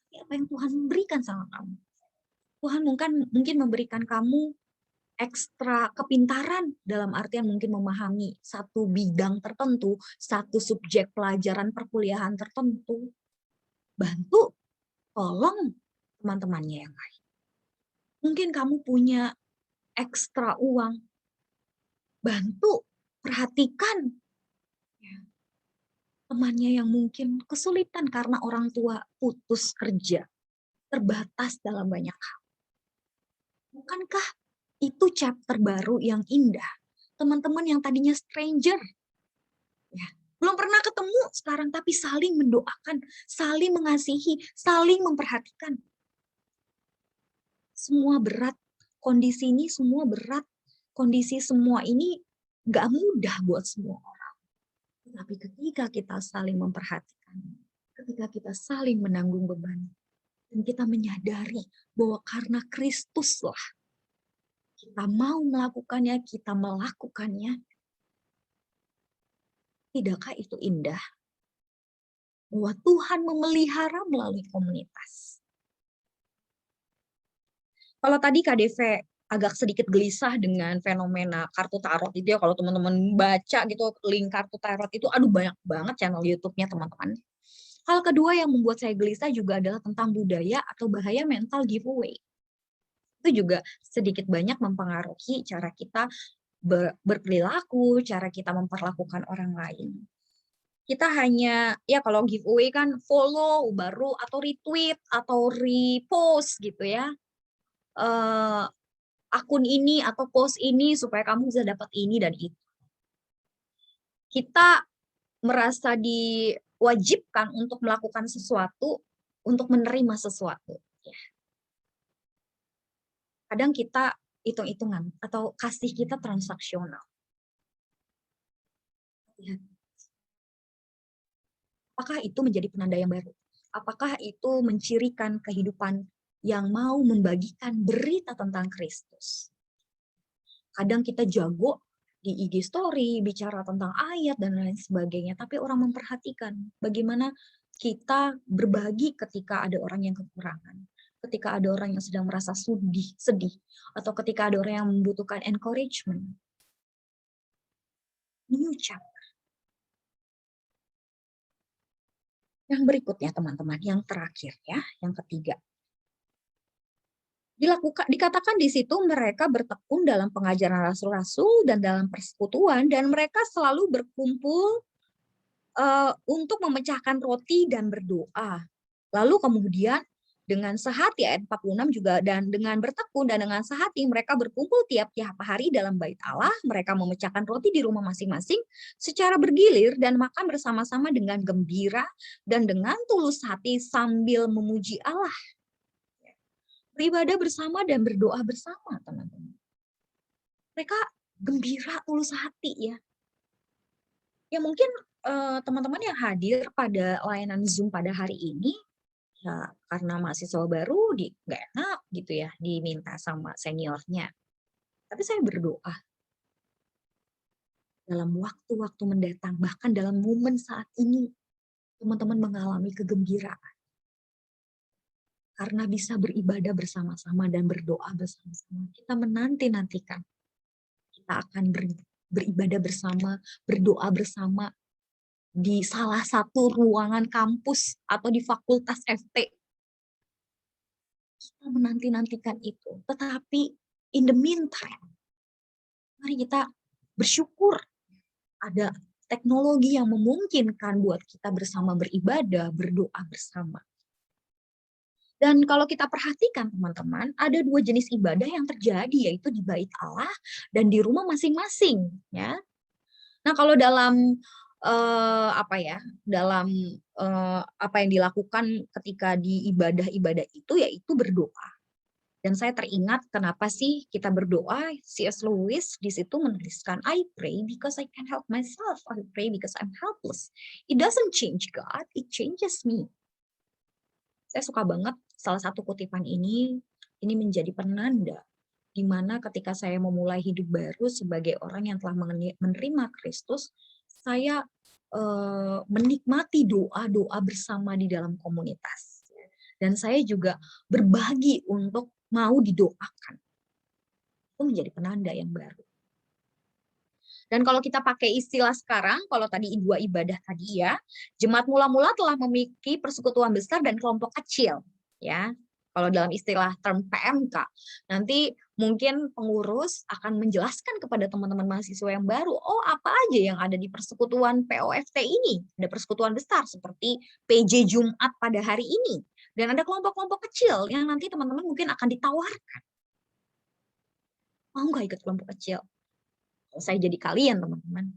Tapi apa yang Tuhan berikan sama kamu. Tuhan mungkin memberikan kamu ekstra kepintaran dalam artian mungkin memahami satu bidang tertentu, satu subjek pelajaran perkuliahan tertentu. Bantu, tolong teman-temannya yang lain. Mungkin kamu punya ekstra uang, bantu, perhatikan temannya yang mungkin kesulitan karena orang tua putus kerja, terbatas dalam banyak hal. Bukankah itu chapter baru yang indah? Teman-teman yang tadinya stranger, ya, Belum pernah ketemu sekarang, tapi saling mendoakan, saling mengasihi, saling memperhatikan. Semua berat, kondisi ini semua berat, kondisi semua ini nggak mudah buat semua orang. Tapi ketika kita saling memperhatikan, ketika kita saling menanggung beban, dan kita menyadari bahwa karena Kristuslah kita mau melakukannya, kita melakukannya, tidakkah itu indah? Bahwa Tuhan memelihara melalui komunitas. Kalau tadi KDV agak sedikit gelisah dengan fenomena kartu tarot itu ya, kalau teman-teman baca gitu link kartu tarot itu, aduh banyak banget channel YouTube-nya teman-teman. Hal kedua yang membuat saya gelisah juga adalah tentang budaya atau bahaya mental giveaway. Itu juga sedikit banyak mempengaruhi cara kita berperilaku, cara kita memperlakukan orang lain. Kita hanya, ya kalau giveaway kan follow baru atau retweet atau repost gitu ya. Akun ini atau post ini supaya kamu bisa dapat ini dan itu. Kita merasa diwajibkan untuk melakukan sesuatu, untuk menerima sesuatu. Ya. Kadang kita hitung-hitungan atau kasih kita transaksional. Ya. Apakah itu menjadi penanda yang baru? Apakah itu mencirikan kehidupan yang mau membagikan berita tentang Kristus? Kadang kita jago di IG story, bicara tentang ayat dan lain sebagainya, tapi orang memperhatikan bagaimana kita berbagi ketika ada orang yang kekurangan, ketika ada orang yang sedang merasa sedih, atau ketika ada orang yang membutuhkan encouragement. Mengucap. Yang berikutnya teman-teman, yang terakhir ya, yang ketiga. Dikatakan di situ mereka bertekun dalam pengajaran rasul-rasul dan dalam persekutuan, dan mereka selalu berkumpul untuk memecahkan roti dan berdoa. Lalu kemudian dengan sehati ayat 46 juga, dan dengan bertekun dan dengan sehati mereka berkumpul tiap-tiap hari dalam bait Allah, mereka memecahkan roti di rumah masing-masing secara bergilir dan makan bersama-sama dengan gembira dan dengan tulus hati sambil memuji Allah. Beribadah bersama dan berdoa bersama, teman-teman. Mereka gembira, tulus hati ya. Ya mungkin teman-teman yang hadir pada layanan Zoom pada hari ini, ya karena mahasiswa baru nggak enak gitu ya diminta sama seniornya. Tapi saya berdoa dalam waktu-waktu mendatang, bahkan dalam momen saat ini, teman-teman mengalami kegembiraan. Karena bisa beribadah bersama-sama dan berdoa bersama-sama. Kita menanti-nantikan. Kita akan beribadah bersama, berdoa bersama di salah satu ruangan kampus atau di fakultas FT. Kita menanti-nantikan itu. Tetapi in the meantime, mari kita bersyukur ada teknologi yang memungkinkan buat kita bersama beribadah, berdoa bersama. Dan kalau kita perhatikan teman-teman, ada dua jenis ibadah yang terjadi, yaitu di bait Allah dan di rumah masing-masing. Ya. Nah kalau dalam apa yang dilakukan ketika di ibadah-ibadah itu, yaitu berdoa. Dan saya teringat kenapa sih kita berdoa. C.S. Lewis di situ menuliskan, I pray because I can help myself. I pray because I'm helpless. It doesn't change God, it changes me. Saya suka banget salah satu kutipan ini menjadi penanda di mana ketika saya memulai hidup baru sebagai orang yang telah menerima Kristus, saya menikmati doa-doa bersama di dalam komunitas. Dan saya juga berbagi untuk mau didoakan. Itu menjadi penanda yang baru. Dan kalau kita pakai istilah sekarang, kalau tadi dua ibadah tadi ya, jemaat mula-mula telah memiliki persekutuan besar dan kelompok kecil, ya. Kalau dalam istilah term PMK, nanti mungkin pengurus akan menjelaskan kepada teman-teman mahasiswa yang baru, oh apa aja yang ada di persekutuan POFT ini. Ada persekutuan besar seperti PJ Jumat pada hari ini. Dan ada kelompok-kelompok kecil yang nanti teman-teman mungkin akan ditawarkan. Mau nggak ikut kelompok kecil? Kalau saya jadi kalian teman-teman,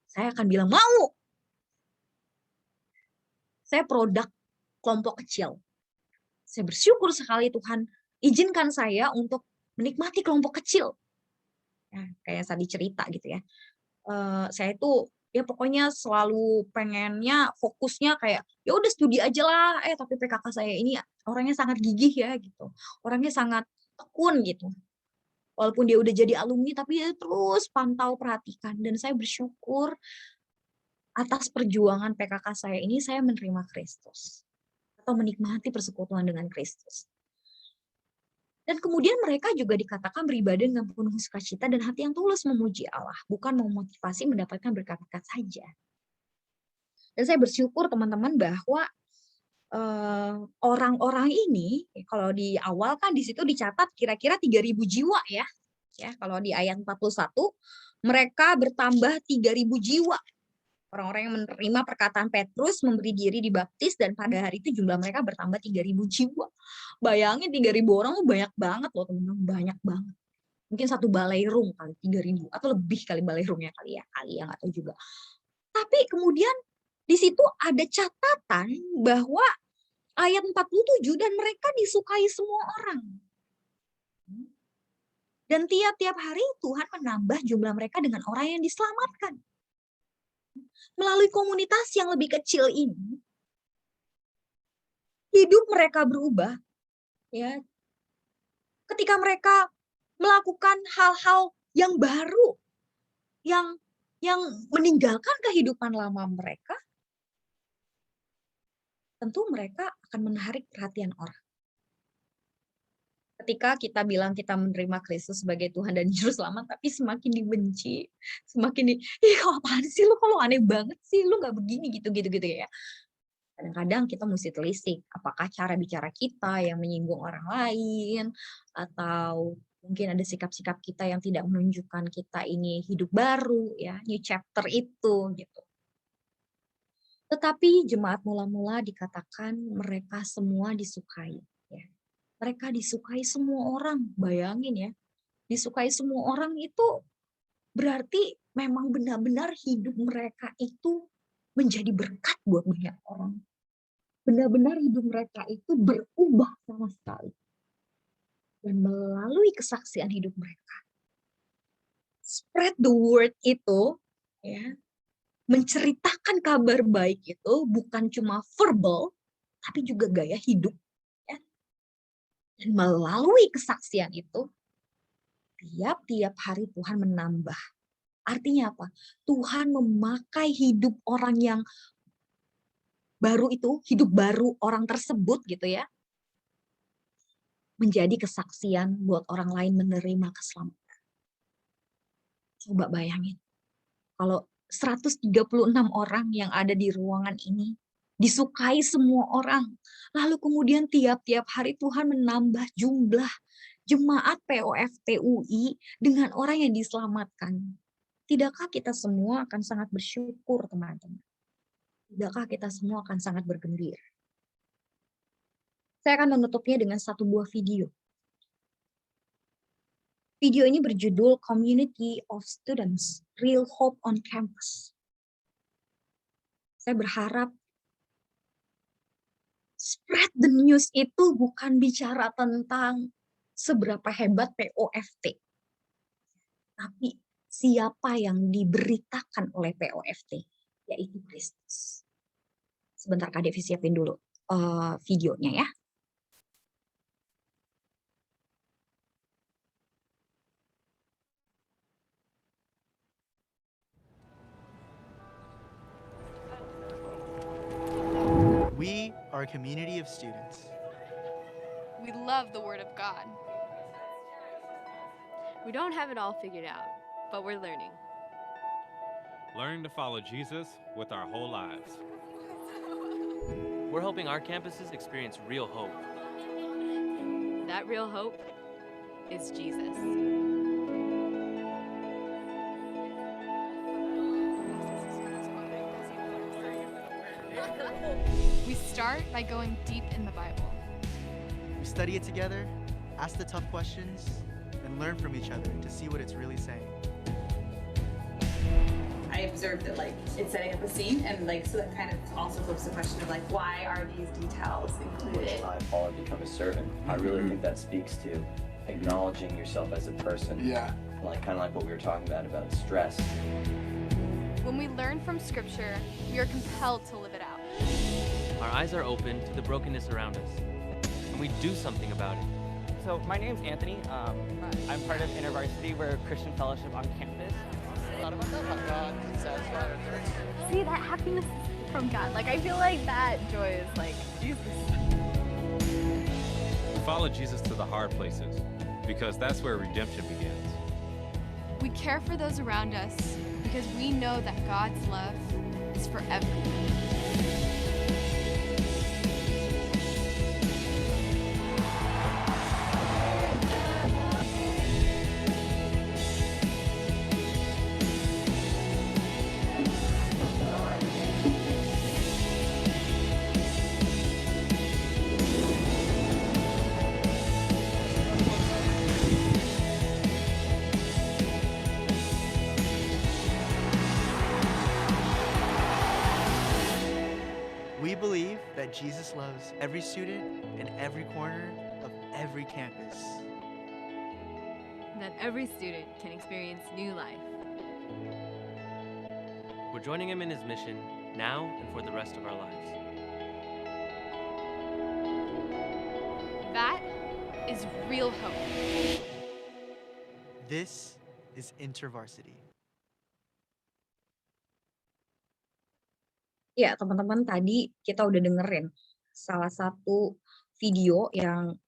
saya akan bilang mau. Saya produk kelompok kecil. Saya bersyukur sekali Tuhan izinkan saya untuk menikmati kelompok kecil. Ya, kayak tadi cerita gitu ya. Saya itu ya pokoknya selalu pengennya fokusnya kayak ya udah studi aja lah. Tapi PKK saya ini orangnya sangat gigih ya gitu. Orangnya sangat tekun gitu. Walaupun dia udah jadi alumni tapi dia terus pantau perhatikan, dan saya bersyukur atas perjuangan PKK saya ini saya menerima Kristus atau menikmati persekutuan dengan Kristus. Dan kemudian mereka juga dikatakan beribadah dengan penuh sukacita dan hati yang tulus memuji Allah, bukan memotivasi mendapatkan berkat-berkat saja. Dan saya bersyukur teman-teman bahwa orang-orang ini, kalau di awal kan di situ dicatat kira-kira 3.000 jiwa ya. Kalau di ayat 41, mereka bertambah 3.000 jiwa. Orang-orang yang menerima perkataan Petrus, memberi diri dibaptis, dan pada hari itu jumlah mereka bertambah 3.000 jiwa. Bayangin 3.000 orang banyak banget loh teman-teman, banyak banget. Mungkin satu balairung kali 3.000 atau lebih kali balairungnya kali ya nggak tahu juga. Tapi kemudian di situ ada catatan bahwa ayat 47 dan mereka disukai semua orang. Dan tiap-tiap hari Tuhan menambah jumlah mereka dengan orang yang diselamatkan. Melalui komunitas yang lebih kecil ini, hidup mereka berubah. Ya, ketika mereka melakukan hal-hal yang baru, yang meninggalkan kehidupan lama mereka, tentu mereka akan menarik perhatian orang. Ketika kita bilang kita menerima Kristus sebagai Tuhan dan Juru Selamat, tapi semakin dibenci, semakin apaan sih lu, kalau aneh banget sih, lu nggak begini gitu ya. Kadang-kadang kita mesti telisik, apakah cara bicara kita yang menyinggung orang lain, atau mungkin ada sikap-sikap kita yang tidak menunjukkan kita ini hidup baru, ya, new chapter itu, gitu. Tetapi jemaat mula-mula dikatakan mereka semua disukai. Ya. Mereka disukai semua orang, bayangin ya. Disukai semua orang itu berarti memang benar-benar hidup mereka itu menjadi berkat buat banyak orang. Benar-benar hidup mereka itu berubah sama sekali. Dan melalui kesaksian hidup mereka, spread the word itu, ya, menceritakan kabar baik itu bukan cuma verbal, tapi juga gaya hidup. Ya. Dan melalui kesaksian itu, tiap-tiap hari Tuhan menambah. Artinya apa? Tuhan memakai hidup orang yang baru itu, hidup baru orang tersebut gitu ya, menjadi kesaksian buat orang lain menerima keselamatan. Coba bayangin, kalau 136 orang yang ada di ruangan ini disukai semua orang, lalu kemudian tiap-tiap hari Tuhan menambah jumlah jemaat POFT UI dengan orang yang diselamatkan. Tidakkah kita semua akan sangat bersyukur, teman-teman? Tidakkah kita semua akan sangat bergembira? Saya akan menutupnya dengan satu buah video. Video ini berjudul Community of Students, Real Hope on Campus. Saya berharap spread the news itu bukan bicara tentang seberapa hebat POFT, tapi siapa yang diberitakan oleh POFT, yaitu Kristus. Sebentar Kak Devi siapin dulu videonya ya. We are a community of students. We love the Word of God. We don't have it all figured out, but we're learning. Learn to follow Jesus with our whole lives. We're hoping our campuses experience real hope. That real hope is Jesus. We start by going deep in the Bible. We study it together, ask the tough questions, and learn from each other to see what it's really saying. I observed that like it's setting up a scene, and like so that kind of also flips the question of like why are these details included? I Paul had become a servant. I really think that speaks to acknowledging yourself as a person. Yeah. Like kind of like what we were talking about stress. When we learn from Scripture, we are compelled to live it out. Our eyes are open to the brokenness around us, and we do something about it. So my name's Anthony. I'm part of InterVarsity. We're a Christian fellowship on campus. See, that happiness is from God. Like, I feel like that joy is like Jesus. We follow Jesus to the hard places because that's where redemption begins. We care for those around us because we know that God's love is forever. We believe that Jesus loves every student in every corner of every campus. That every student can experience new life. We're joining him in his mission now and for the rest of our lives. That is real hope. This is InterVarsity. Ya, teman-teman, tadi kita udah dengerin salah satu video yang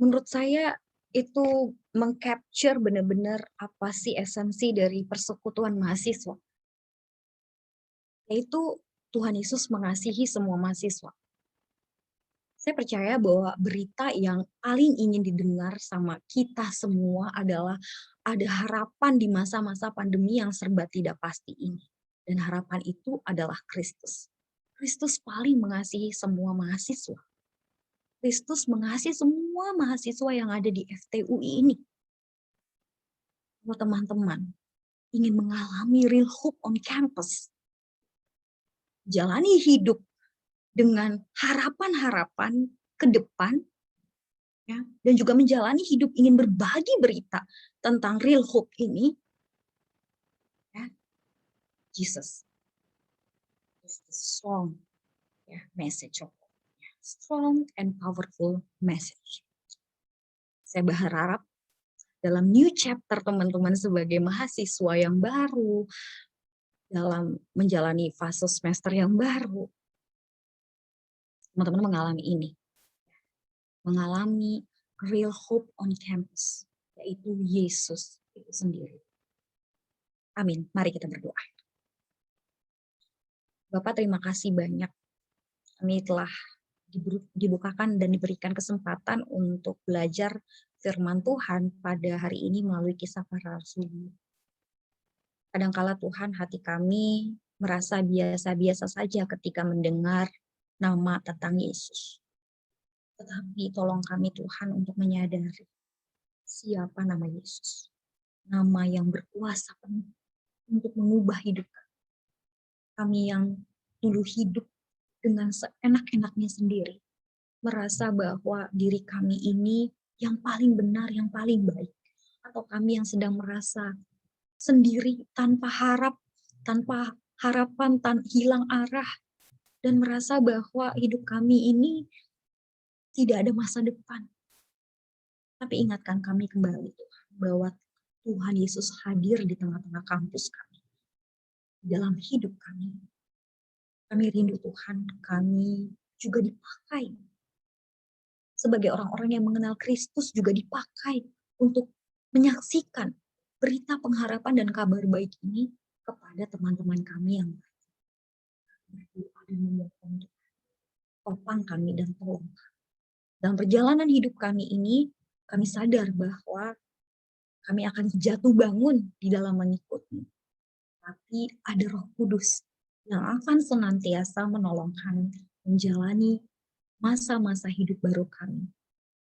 menurut saya itu meng-capture benar-benar apa sih esensi dari persekutuan mahasiswa. Yaitu Tuhan Yesus mengasihi semua mahasiswa. Saya percaya bahwa berita yang paling ingin didengar sama kita semua adalah ada harapan di masa-masa pandemi yang serba tidak pasti ini. Dan harapan itu adalah Kristus. Kristus paling mengasihi semua mahasiswa. Kristus mengasihi semua mahasiswa yang ada di FTUI ini. Kalau teman-teman ingin mengalami real hope on campus, jalani hidup dengan harapan-harapan ke depan, ya, dan juga menjalani hidup ingin berbagi berita tentang real hope ini, ya, Jesus is the strong message of God. Strong and powerful message. Saya berharap dalam new chapter teman-teman sebagai mahasiswa yang baru, dalam menjalani fase semester yang baru, teman-teman mengalami ini. Mengalami real hope on campus, yaitu Yesus itu sendiri. Amin. Mari kita berdoa. Bapak, terima kasih banyak. Kami telah dibukakan dan diberikan kesempatan untuk belajar firman Tuhan pada hari ini melalui kisah para rasul. Kadangkala Tuhan, hati kami merasa biasa-biasa saja ketika mendengar nama tentang Yesus. Tetapi tolong kami Tuhan untuk menyadari siapa nama Yesus. Nama yang berkuasa penuh untuk mengubah hidup kami. Kami yang dulu hidup dengan seenak-enaknya sendiri, merasa bahwa diri kami ini yang paling benar, yang paling baik. Atau kami yang sedang merasa sendiri, tanpa harapan, hilang arah, dan merasa bahwa hidup kami ini tidak ada masa depan. Tapi ingatkan kami kembali Tuhan, bahwa Tuhan Yesus hadir di tengah-tengah kampus kami. Dalam hidup kami. Kami rindu Tuhan, kami juga dipakai. Sebagai orang-orang yang mengenal Kristus juga dipakai untuk menyaksikan berita pengharapan dan kabar baik ini kepada teman-teman kami yang berdoa dan memohon Tuhan. Topang kami dan tolong kami. Dalam perjalanan hidup kami ini, kami sadar bahwa kami akan jatuh bangun di dalam mengikuti. Tapi ada Roh Kudus yang akan senantiasa menolong kami menjalani masa-masa hidup baru kami.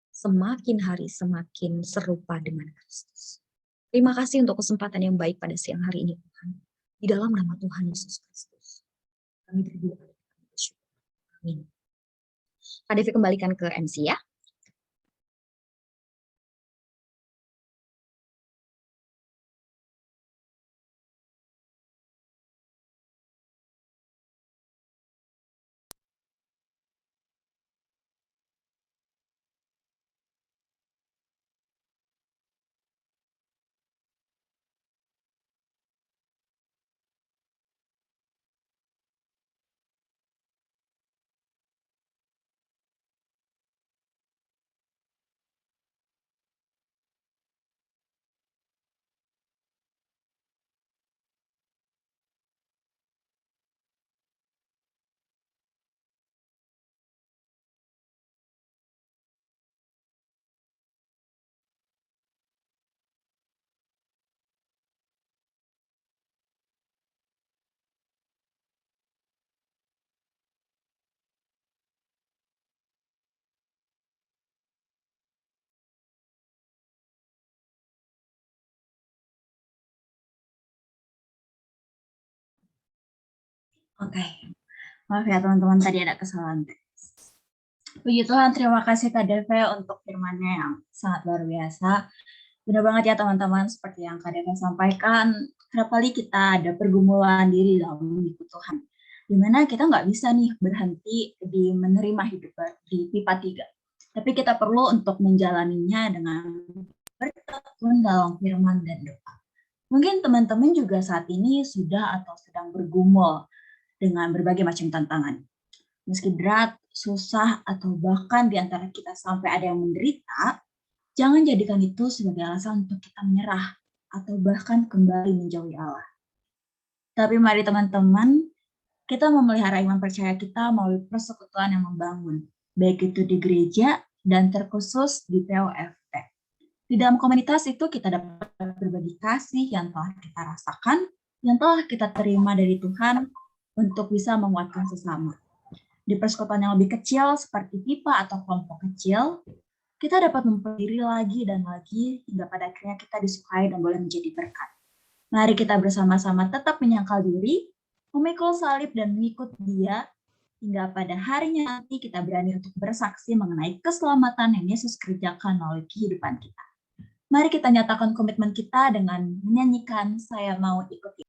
Semakin hari semakin serupa dengan Kristus. Terima kasih untuk kesempatan yang baik pada siang hari ini Tuhan. Di dalam nama Tuhan Yesus Kristus, kami berdoa dan kami bersyukur. Amin. Kak Devi kembalikan ke MC ya. Oke, maaf ya teman-teman, tadi ada kesalahan teknis. Puji Tuhan, terima kasih Kak Deve untuk firman-Nya yang sangat luar biasa. Benar banget ya teman-teman, seperti yang Kak Deve sampaikan, kerap kali kita ada pergumulan diri dalam mengikut Tuhan. Dimana kita nggak bisa nih berhenti di menerima hidup di pipa 3. Tapi kita perlu untuk menjalaninya dengan bertekun dalam firman dan doa. Mungkin teman-teman juga saat ini sudah atau sedang bergumul dengan berbagai macam tantangan. Meski berat, susah, atau bahkan di antara kita sampai ada yang menderita, jangan jadikan itu sebagai alasan untuk kita menyerah atau bahkan kembali menjauhi Allah. Tapi mari teman-teman, kita memelihara iman percaya kita melalui persekutuan yang membangun, baik itu di gereja dan terkhusus di POFT. Di dalam komunitas itu kita dapat berbagi kasih yang telah kita rasakan, yang telah kita terima dari Tuhan untuk bisa menguatkan sesama. Di persekutuan yang lebih kecil seperti pipa atau kelompok kecil, kita dapat mempelajari lagi dan lagi hingga pada akhirnya kita disukai dan boleh menjadi berkat. Mari kita bersama-sama tetap menyangkal diri, memikul salib dan mengikut Dia, hingga pada harinya nanti kita berani untuk bersaksi mengenai keselamatan yang Yesus kerjakan melalui kehidupan kita. Mari kita nyatakan komitmen kita dengan menyanyikan "Saya Mau Ikut".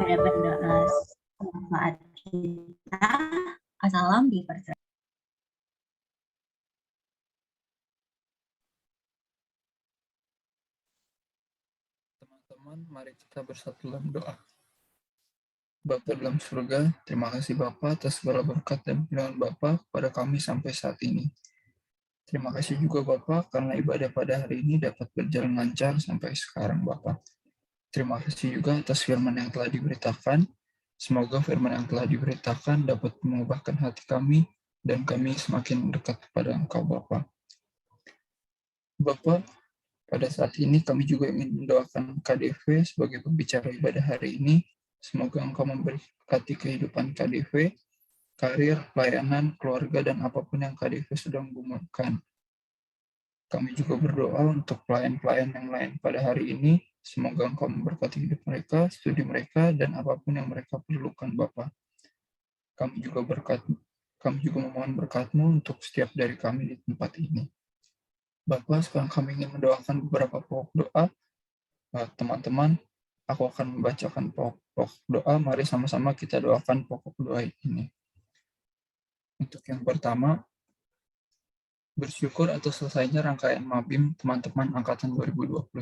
Pada pendoa manfaat kita, salam di percaya. Teman-teman, mari kita bersatu dalam doa. Bapa dalam surga, terima kasih Bapa atas segala berkat dan pilihan Bapa kepada kami sampai saat ini. Terima kasih juga Bapa karena ibadah pada hari ini dapat berjalan lancar sampai sekarang Bapa. Terima kasih juga atas firman yang telah diberitakan. Semoga firman yang telah diberitakan dapat mengubahkan hati kami dan kami semakin dekat kepada Engkau Bapa. Bapa, pada saat ini kami juga ingin mendoakan KDV sebagai pembicara ibadah hari ini. Semoga Engkau memberkati kehidupan KDV, karir, pelayanan, keluarga, dan apapun yang KDV sedang gumulkan. Kami juga berdoa untuk pelayan-pelayan yang lain pada hari ini. Semoga Engkau memberkati hidup mereka, studi mereka, dan apapun yang mereka perlukan, Bapa. Kami juga memohon berkat-Mu untuk setiap dari kami di tempat ini. Bapa, sekarang kami ingin mendoakan beberapa pokok doa. Teman-teman, aku akan membacakan pokok doa. Mari sama-sama kita doakan pokok doa ini. Untuk yang pertama, bersyukur atas selesainya rangkaian Mabim teman-teman Angkatan 2021.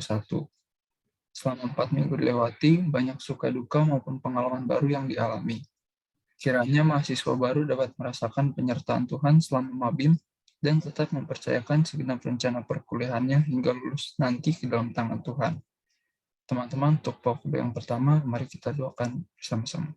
Selama 4 minggu dilewati, banyak suka duka maupun pengalaman baru yang dialami. Kiranya mahasiswa baru dapat merasakan penyertaan Tuhan selama Mabim dan tetap mempercayakan segenap rencana perkuliahannya hingga lulus nanti ke dalam tangan Tuhan. Teman-teman, untuk pokok doa yang pertama, mari kita doakan bersama-sama.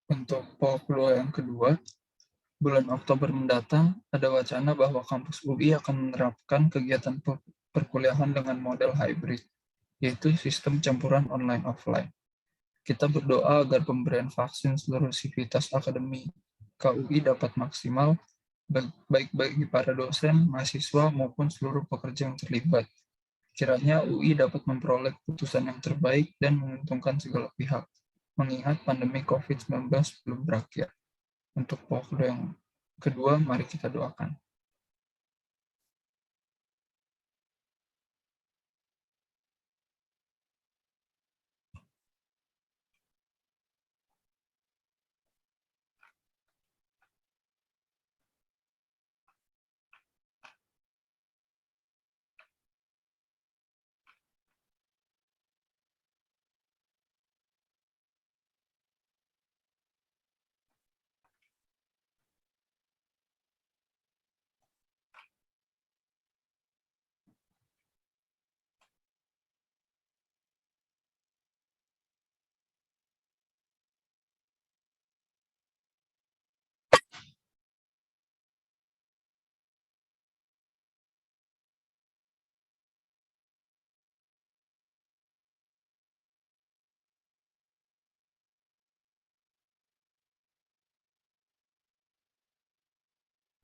Untuk pokok doa yang kedua, bulan Oktober mendatang, ada wacana bahwa kampus UI akan menerapkan kegiatan perkuliahan dengan model hybrid, yaitu sistem campuran online-offline. Kita berdoa agar pemberian vaksin seluruh sivitas akademi KUI dapat maksimal, baik bagi para dosen, mahasiswa, maupun seluruh pekerja yang terlibat. Kiranya UI dapat memperoleh keputusan yang terbaik dan menguntungkan segala pihak, mengingat pandemi COVID-19 belum berakhir. Untuk pokok doa yang kedua, mari kita doakan.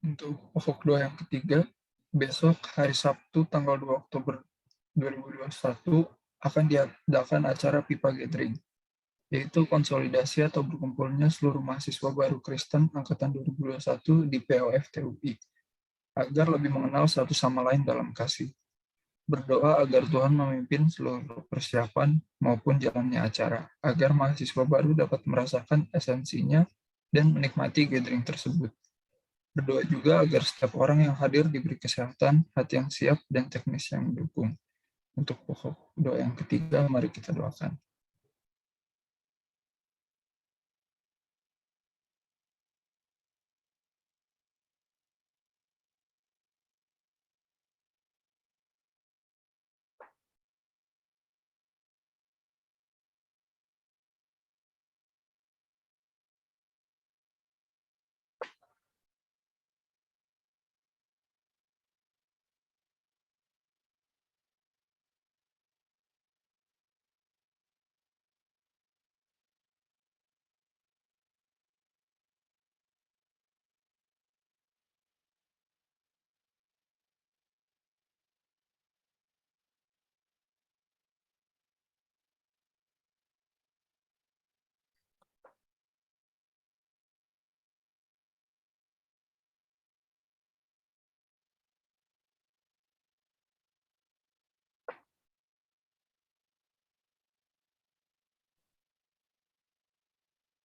Untuk pokok doa yang ketiga, besok hari Sabtu tanggal 2 Oktober 2021 akan diadakan acara Pipa Gathering, yaitu konsolidasi atau berkumpulnya seluruh mahasiswa baru Kristen Angkatan 2021 di POF TUI, agar lebih mengenal satu sama lain dalam kasih. Berdoa agar Tuhan memimpin seluruh persiapan maupun jalannya acara, agar mahasiswa baru dapat merasakan esensinya dan menikmati gathering tersebut. Berdoa juga agar setiap orang yang hadir diberi kesehatan, hati yang siap, dan teknis yang mendukung. Untuk pokok doa yang ketiga, mari kita doakan.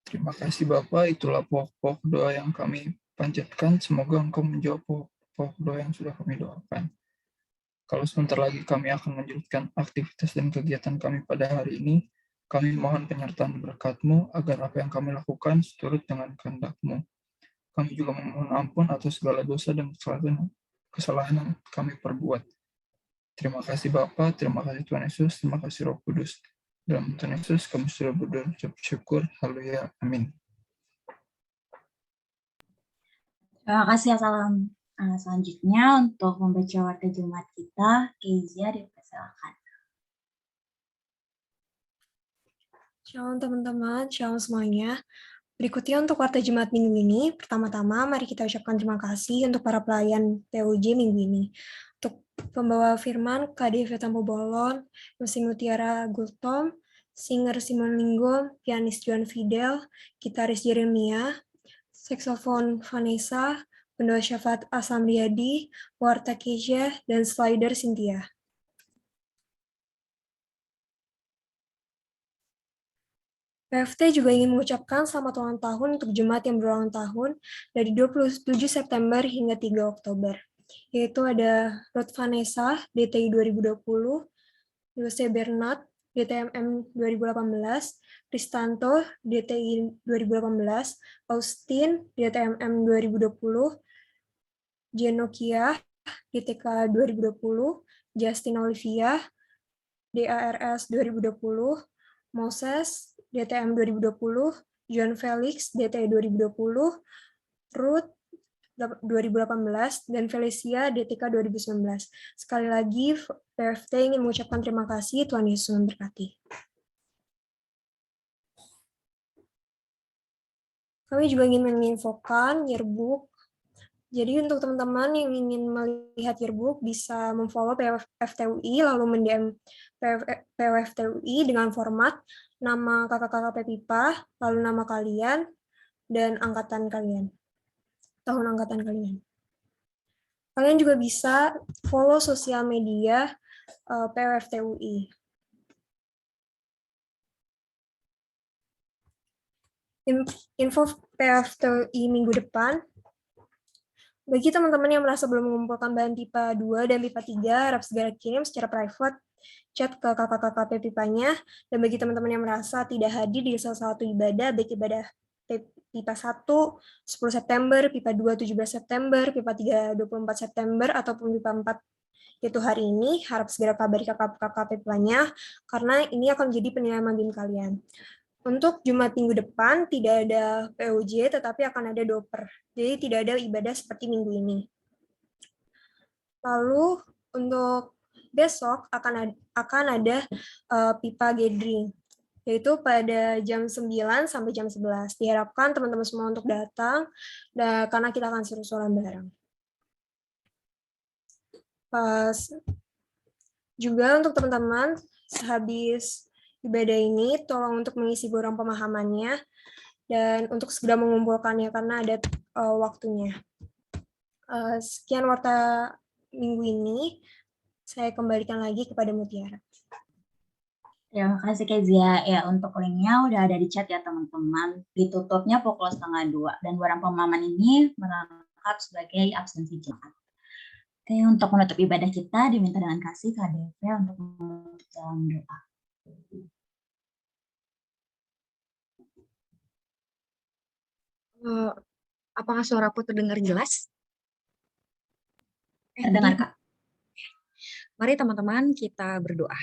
Terima kasih Bapa, itulah pokok doa yang kami panjatkan. Semoga Engkau menjawab pokok doa yang sudah kami doakan. Kalau sebentar lagi kami akan melanjutkan aktivitas dan kegiatan kami pada hari ini, kami mohon penyertaan berkat-Mu agar apa yang kami lakukan seturut dengan kehendak-Mu. Kami juga memohon ampun atas segala dosa dan kesalahan yang kami perbuat. Terima kasih Bapa, terima kasih Tuhan Yesus, terima kasih Roh Kudus. Dalam Tuhan Yesus kami sudah bersyukur. Haleluya. Amin. Terima kasih ya salam. Selanjutnya untuk membaca warta Jumat kita, Kezia dipersilakan. Shalom teman-teman, shalom semuanya. Berikutnya untuk warta Jumat minggu ini, pertama-tama mari kita ucapkan terima kasih untuk para pelayan PUJ minggu ini. Untuk pembawa firman, KDV Tampu Bolon, MC Mutiara Gultom, singer Simon Linggo, pianis Juan Fidel, gitaris Jeremia, saksofon Vanessa, pendoa syafaat Asam Riyadi, warta Keisha, dan slider Cynthia. PFT juga ingin mengucapkan selamat ulang tahun untuk jemaat yang berulang tahun dari 27 September hingga 3 Oktober. Yaitu ada Ruth Vanessa, DTI 2020, Jose Bernard, DTMM 2018, Kristanto, DTI 2018, Austin, DTMM 2020, Jenokia, DTK 2020, Justin Olivia, DARS 2020, Moses, DTM 2020, John Felix, DTI 2020, Ruth 2018, dan Felicia, DTK 2019. Sekali lagi, PFT ingin mengucapkan terima kasih, Tuhan Yesus memberkati. Kami juga ingin menginfokan yearbook. Jadi untuk teman-teman yang ingin melihat yearbook bisa memfollow PWFTUI lalu mendm PWFTUI dengan format nama kakak-kakak PPIPA, lalu nama kalian dan angkatan kalian, tahun angkatan kalian. Kalian juga bisa follow sosial media PWFTUI. Info PWFTUI minggu depan. Bagi teman-teman yang merasa belum mengumpulkan bahan PIPA 2 dan PIPA 3, harap segera kirim secara private chat ke kakak-kakak PIPA-nya. Dan bagi teman-teman yang merasa tidak hadir di salah satu ibadah, baik ibadah PIPA 1, 10 September, PIPA 2, 17 September, PIPA 3, 24 September, ataupun PIPA 4, yaitu hari ini, harap segera kabari kakak-kakak PIPA-nya, karena ini akan menjadi penilaian mabim kalian. Untuk Jumat minggu depan tidak ada PUJ, tetapi akan ada doper. Jadi tidak ada ibadah seperti minggu ini. Lalu untuk besok akan ada PIPA gathering, yaitu pada jam 9 sampai jam 11. Diharapkan teman-teman semua untuk datang, karena kita akan seru-seruan bareng. Juga untuk teman-teman, sehabis ibadah ini, tolong untuk mengisi borang pemahamannya, dan untuk segera mengumpulkannya karena ada waktunya. Sekian warta minggu ini, saya kembalikan lagi kepada Mutiara. Terima kasih Kezia. Ya, untuk linknya udah ada di chat ya teman-teman. Ditutupnya pukul 1:30 dan borang pemahaman ini merangkap sebagai absensi jemaat. Oke, untuk menutup ibadah kita diminta dengan kasih KDV untuk menutup dalam doa. Apakah suaraku terdengar jelas? Terdengar, Kak. Mari teman-teman kita berdoa.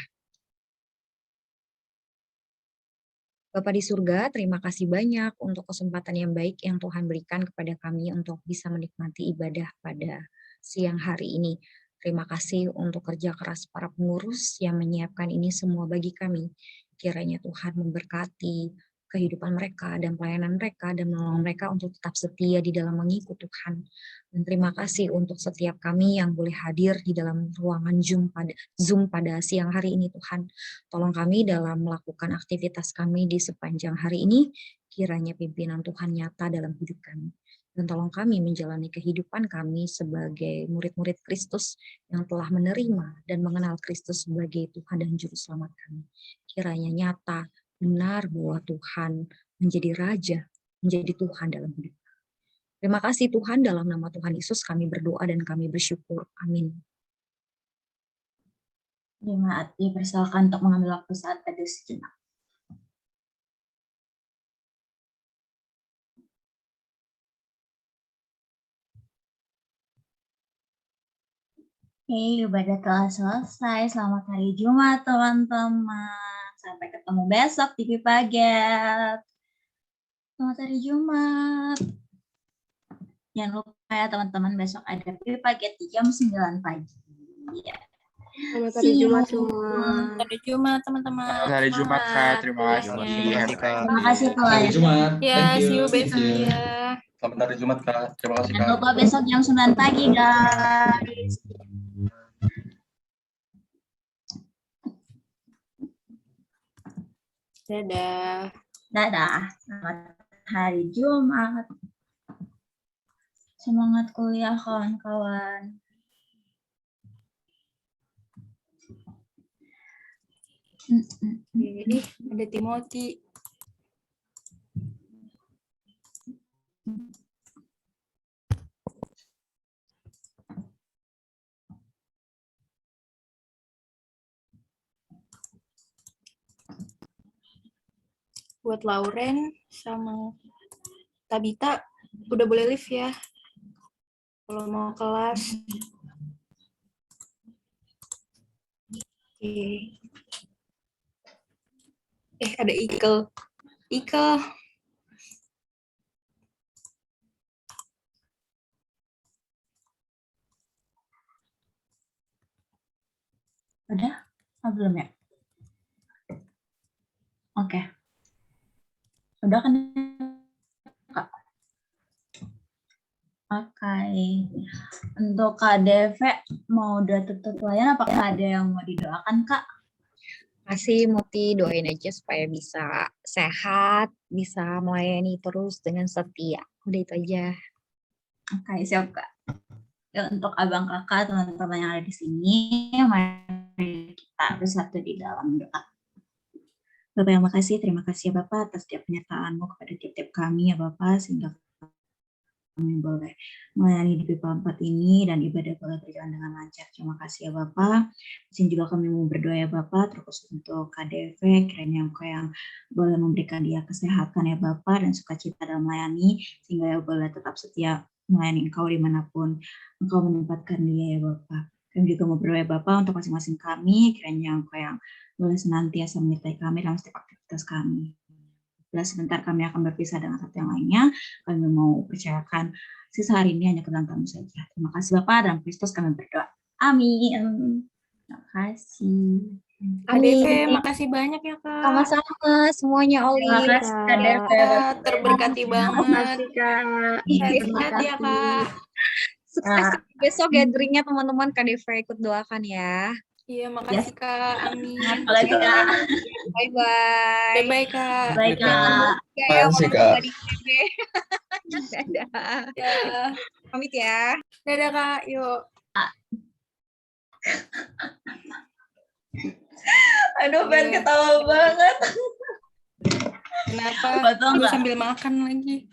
Bapa di surga, terima kasih banyak untuk kesempatan yang baik yang Tuhan berikan kepada kami untuk bisa menikmati ibadah pada siang hari ini. Terima kasih untuk kerja keras para pengurus yang menyiapkan ini semua bagi kami. Kiranya Tuhan memberkati kehidupan mereka dan pelayanan mereka dan menolong mereka untuk tetap setia di dalam mengikuti Tuhan. Dan terima kasih untuk setiap kami yang boleh hadir di dalam ruangan Zoom pada siang hari ini Tuhan. Tolong kami dalam melakukan aktivitas kami di sepanjang hari ini, kiranya pimpinan Tuhan nyata dalam hidup kami. Dan tolong kami menjalani kehidupan kami sebagai murid-murid Kristus yang telah menerima dan mengenal Kristus sebagai Tuhan dan Juru Selamat kami. Kiranya nyata, benar bahwa Tuhan menjadi Raja, menjadi Tuhan dalam hidup. Terima kasih Tuhan, dalam nama Tuhan Yesus kami berdoa dan kami bersyukur. Amin. Jemaat dipersilakan untuk mengambil waktu saat teduh sejenak. Oke, ibadah telah selesai. Selamat hari Jumat, teman-teman. Sampai ketemu besok di Pipaget. Selamat hari Jumat. Jangan lupa ya teman-teman, besok ada Pipaget di jam 9 pagi. Ya. Selamat hari Jumat semua. Selamat hari Jumat, teman-teman. Selamat hari Jumat, Kak. Terima kasih. Terima kasih Selamat hari Jumat. Ya, Thank you. see you besok Thank you. ya. Selamat hari Jumat, Kak. Terima kasih, Jangan Kak. lupa besok jam 9 pagi, guys. Dadah. Dadah. Selamat hari Jumat. Semangat kuliah, kawan-kawan. Jadi ada Timothy. Buat Lauren sama Tabita udah boleh live ya. Kalau mau kelas. Oke. Ada Ikel. Ikel. Udah? Oh, belum ya? Oke. Udah kan, Kak? Oke. Untuk KDV mau udah tutup layan, apakah ada yang mau didoakan, Kak? Masih Muti doain aja supaya bisa sehat, bisa melayani terus dengan setia. Udah itu aja. Oke, siap, Kak. Ya, untuk abang kakak, teman-teman yang ada di sini, mari kita bersatu di dalam doa. Bapak yang makasih, terima kasih ya Bapak atas setiap penyertaan-Mu kepada tiap-tiap kami ya Bapak, sehingga kami boleh melayani di PIPA 4 ini dan ibadah boleh berjalan dengan lancar. Terima kasih ya Bapak. Di sini juga kami mau berdoa ya Bapak, terkhusus untuk KDV, kiranya Engkau yang boleh memberikan dia kesehatan ya Bapak dan sukacita dalam melayani, sehingga ya boleh tetap setia melayani Engkau dimanapun Engkau menempatkan dia ya Bapak. Kami juga mau berdoa ya Bapak untuk masing-masing kami, kiranya Engkau yang boleh senantiasa menyertai kami dalam setiap aktivitas kami. Bila sebentar kami akan berpisah dengan satu yang lainnya, kami mau percayakan sisa hari ini hanya ke dalam kamu saja. Terima kasih Bapak, dalam Kristus kami berdoa. Amin. Terima kasih. KDV, makasih banyak ya Kak. Sama-sama semuanya Oli. Terima kasih KDV. Terberkati banget. Makasih Kak. Sehat ya Kak. Sukses besok gatheringnya teman-teman, KDV ikut doakan ya. Iya, makasih Kak. Amin. Apalagi Kak. Bye-bye. Bye-bye Kak. Bye Kak. Makasih Kak. Dadah. Ya. Pamit ya. Dadah Kak, yuk. Aduh, pengen ketawa banget. Kenapa? Betul Gue nggak? sambil makan lagi.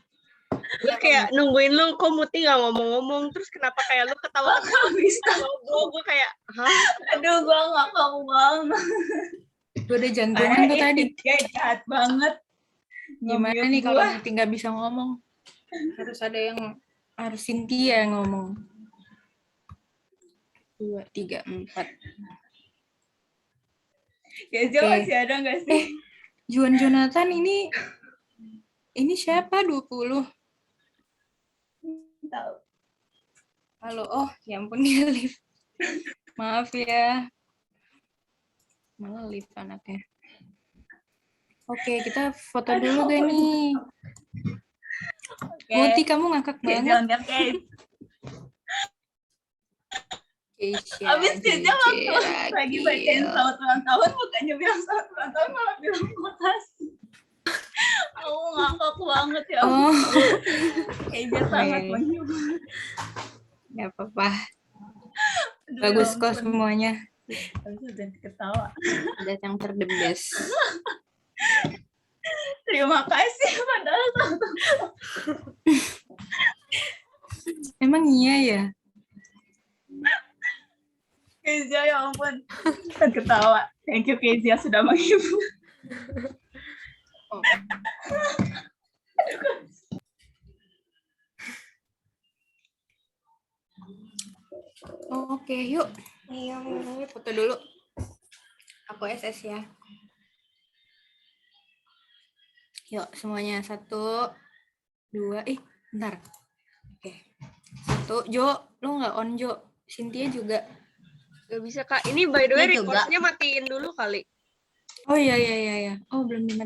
Gue kayak nungguin lu, kok Muti gak ngomong-ngomong, terus kenapa kayak lu ketawa-ketawa bisa. Gue kayak, hah? Aduh, gue nggak mau banget. Gue udah jantungan tuh tadi. Dia jahat banget. Gimana nih kalau Muti nggak bisa ngomong? Harus ada yang, harus Cynthia yang ngomong. 2, 3, 4. Kejo masih ada nggak sih? Juan Jonathan ini siapa 20? Tahu. Halo, oh ya ampun dia live. Maaf ya. Malah live anaknya. Oke, kita foto dulu gak nih? Muti, kamu ngakak banget. Abis Kejo waktu lagi bacain selamat ulang tahun, bukannya bilang selamat ulang tahun, malah bilang makasih. Aku ngakak banget ya. Kejo sangat menghibur. Gak apa-apa. Bagus kok semuanya. Habis udah ketawa. Ada yang terdebes. Terima Terima kasih padahal Emang iya ya? Kezia, ya ampun. Ketawa. Thank you Kezia sudah menghibur. Oke, yuk. Ayo, foto dulu. Aku SS ya. Yuk, semuanya. 1, 2, bentar. Oke. 1, Jo, lo nggak on, Jo. Cynthia juga. Gak bisa, Kak. Ini by the way Dia juga. record-nya matiin dulu kali. Oh iya. Oh, belum dimatiin.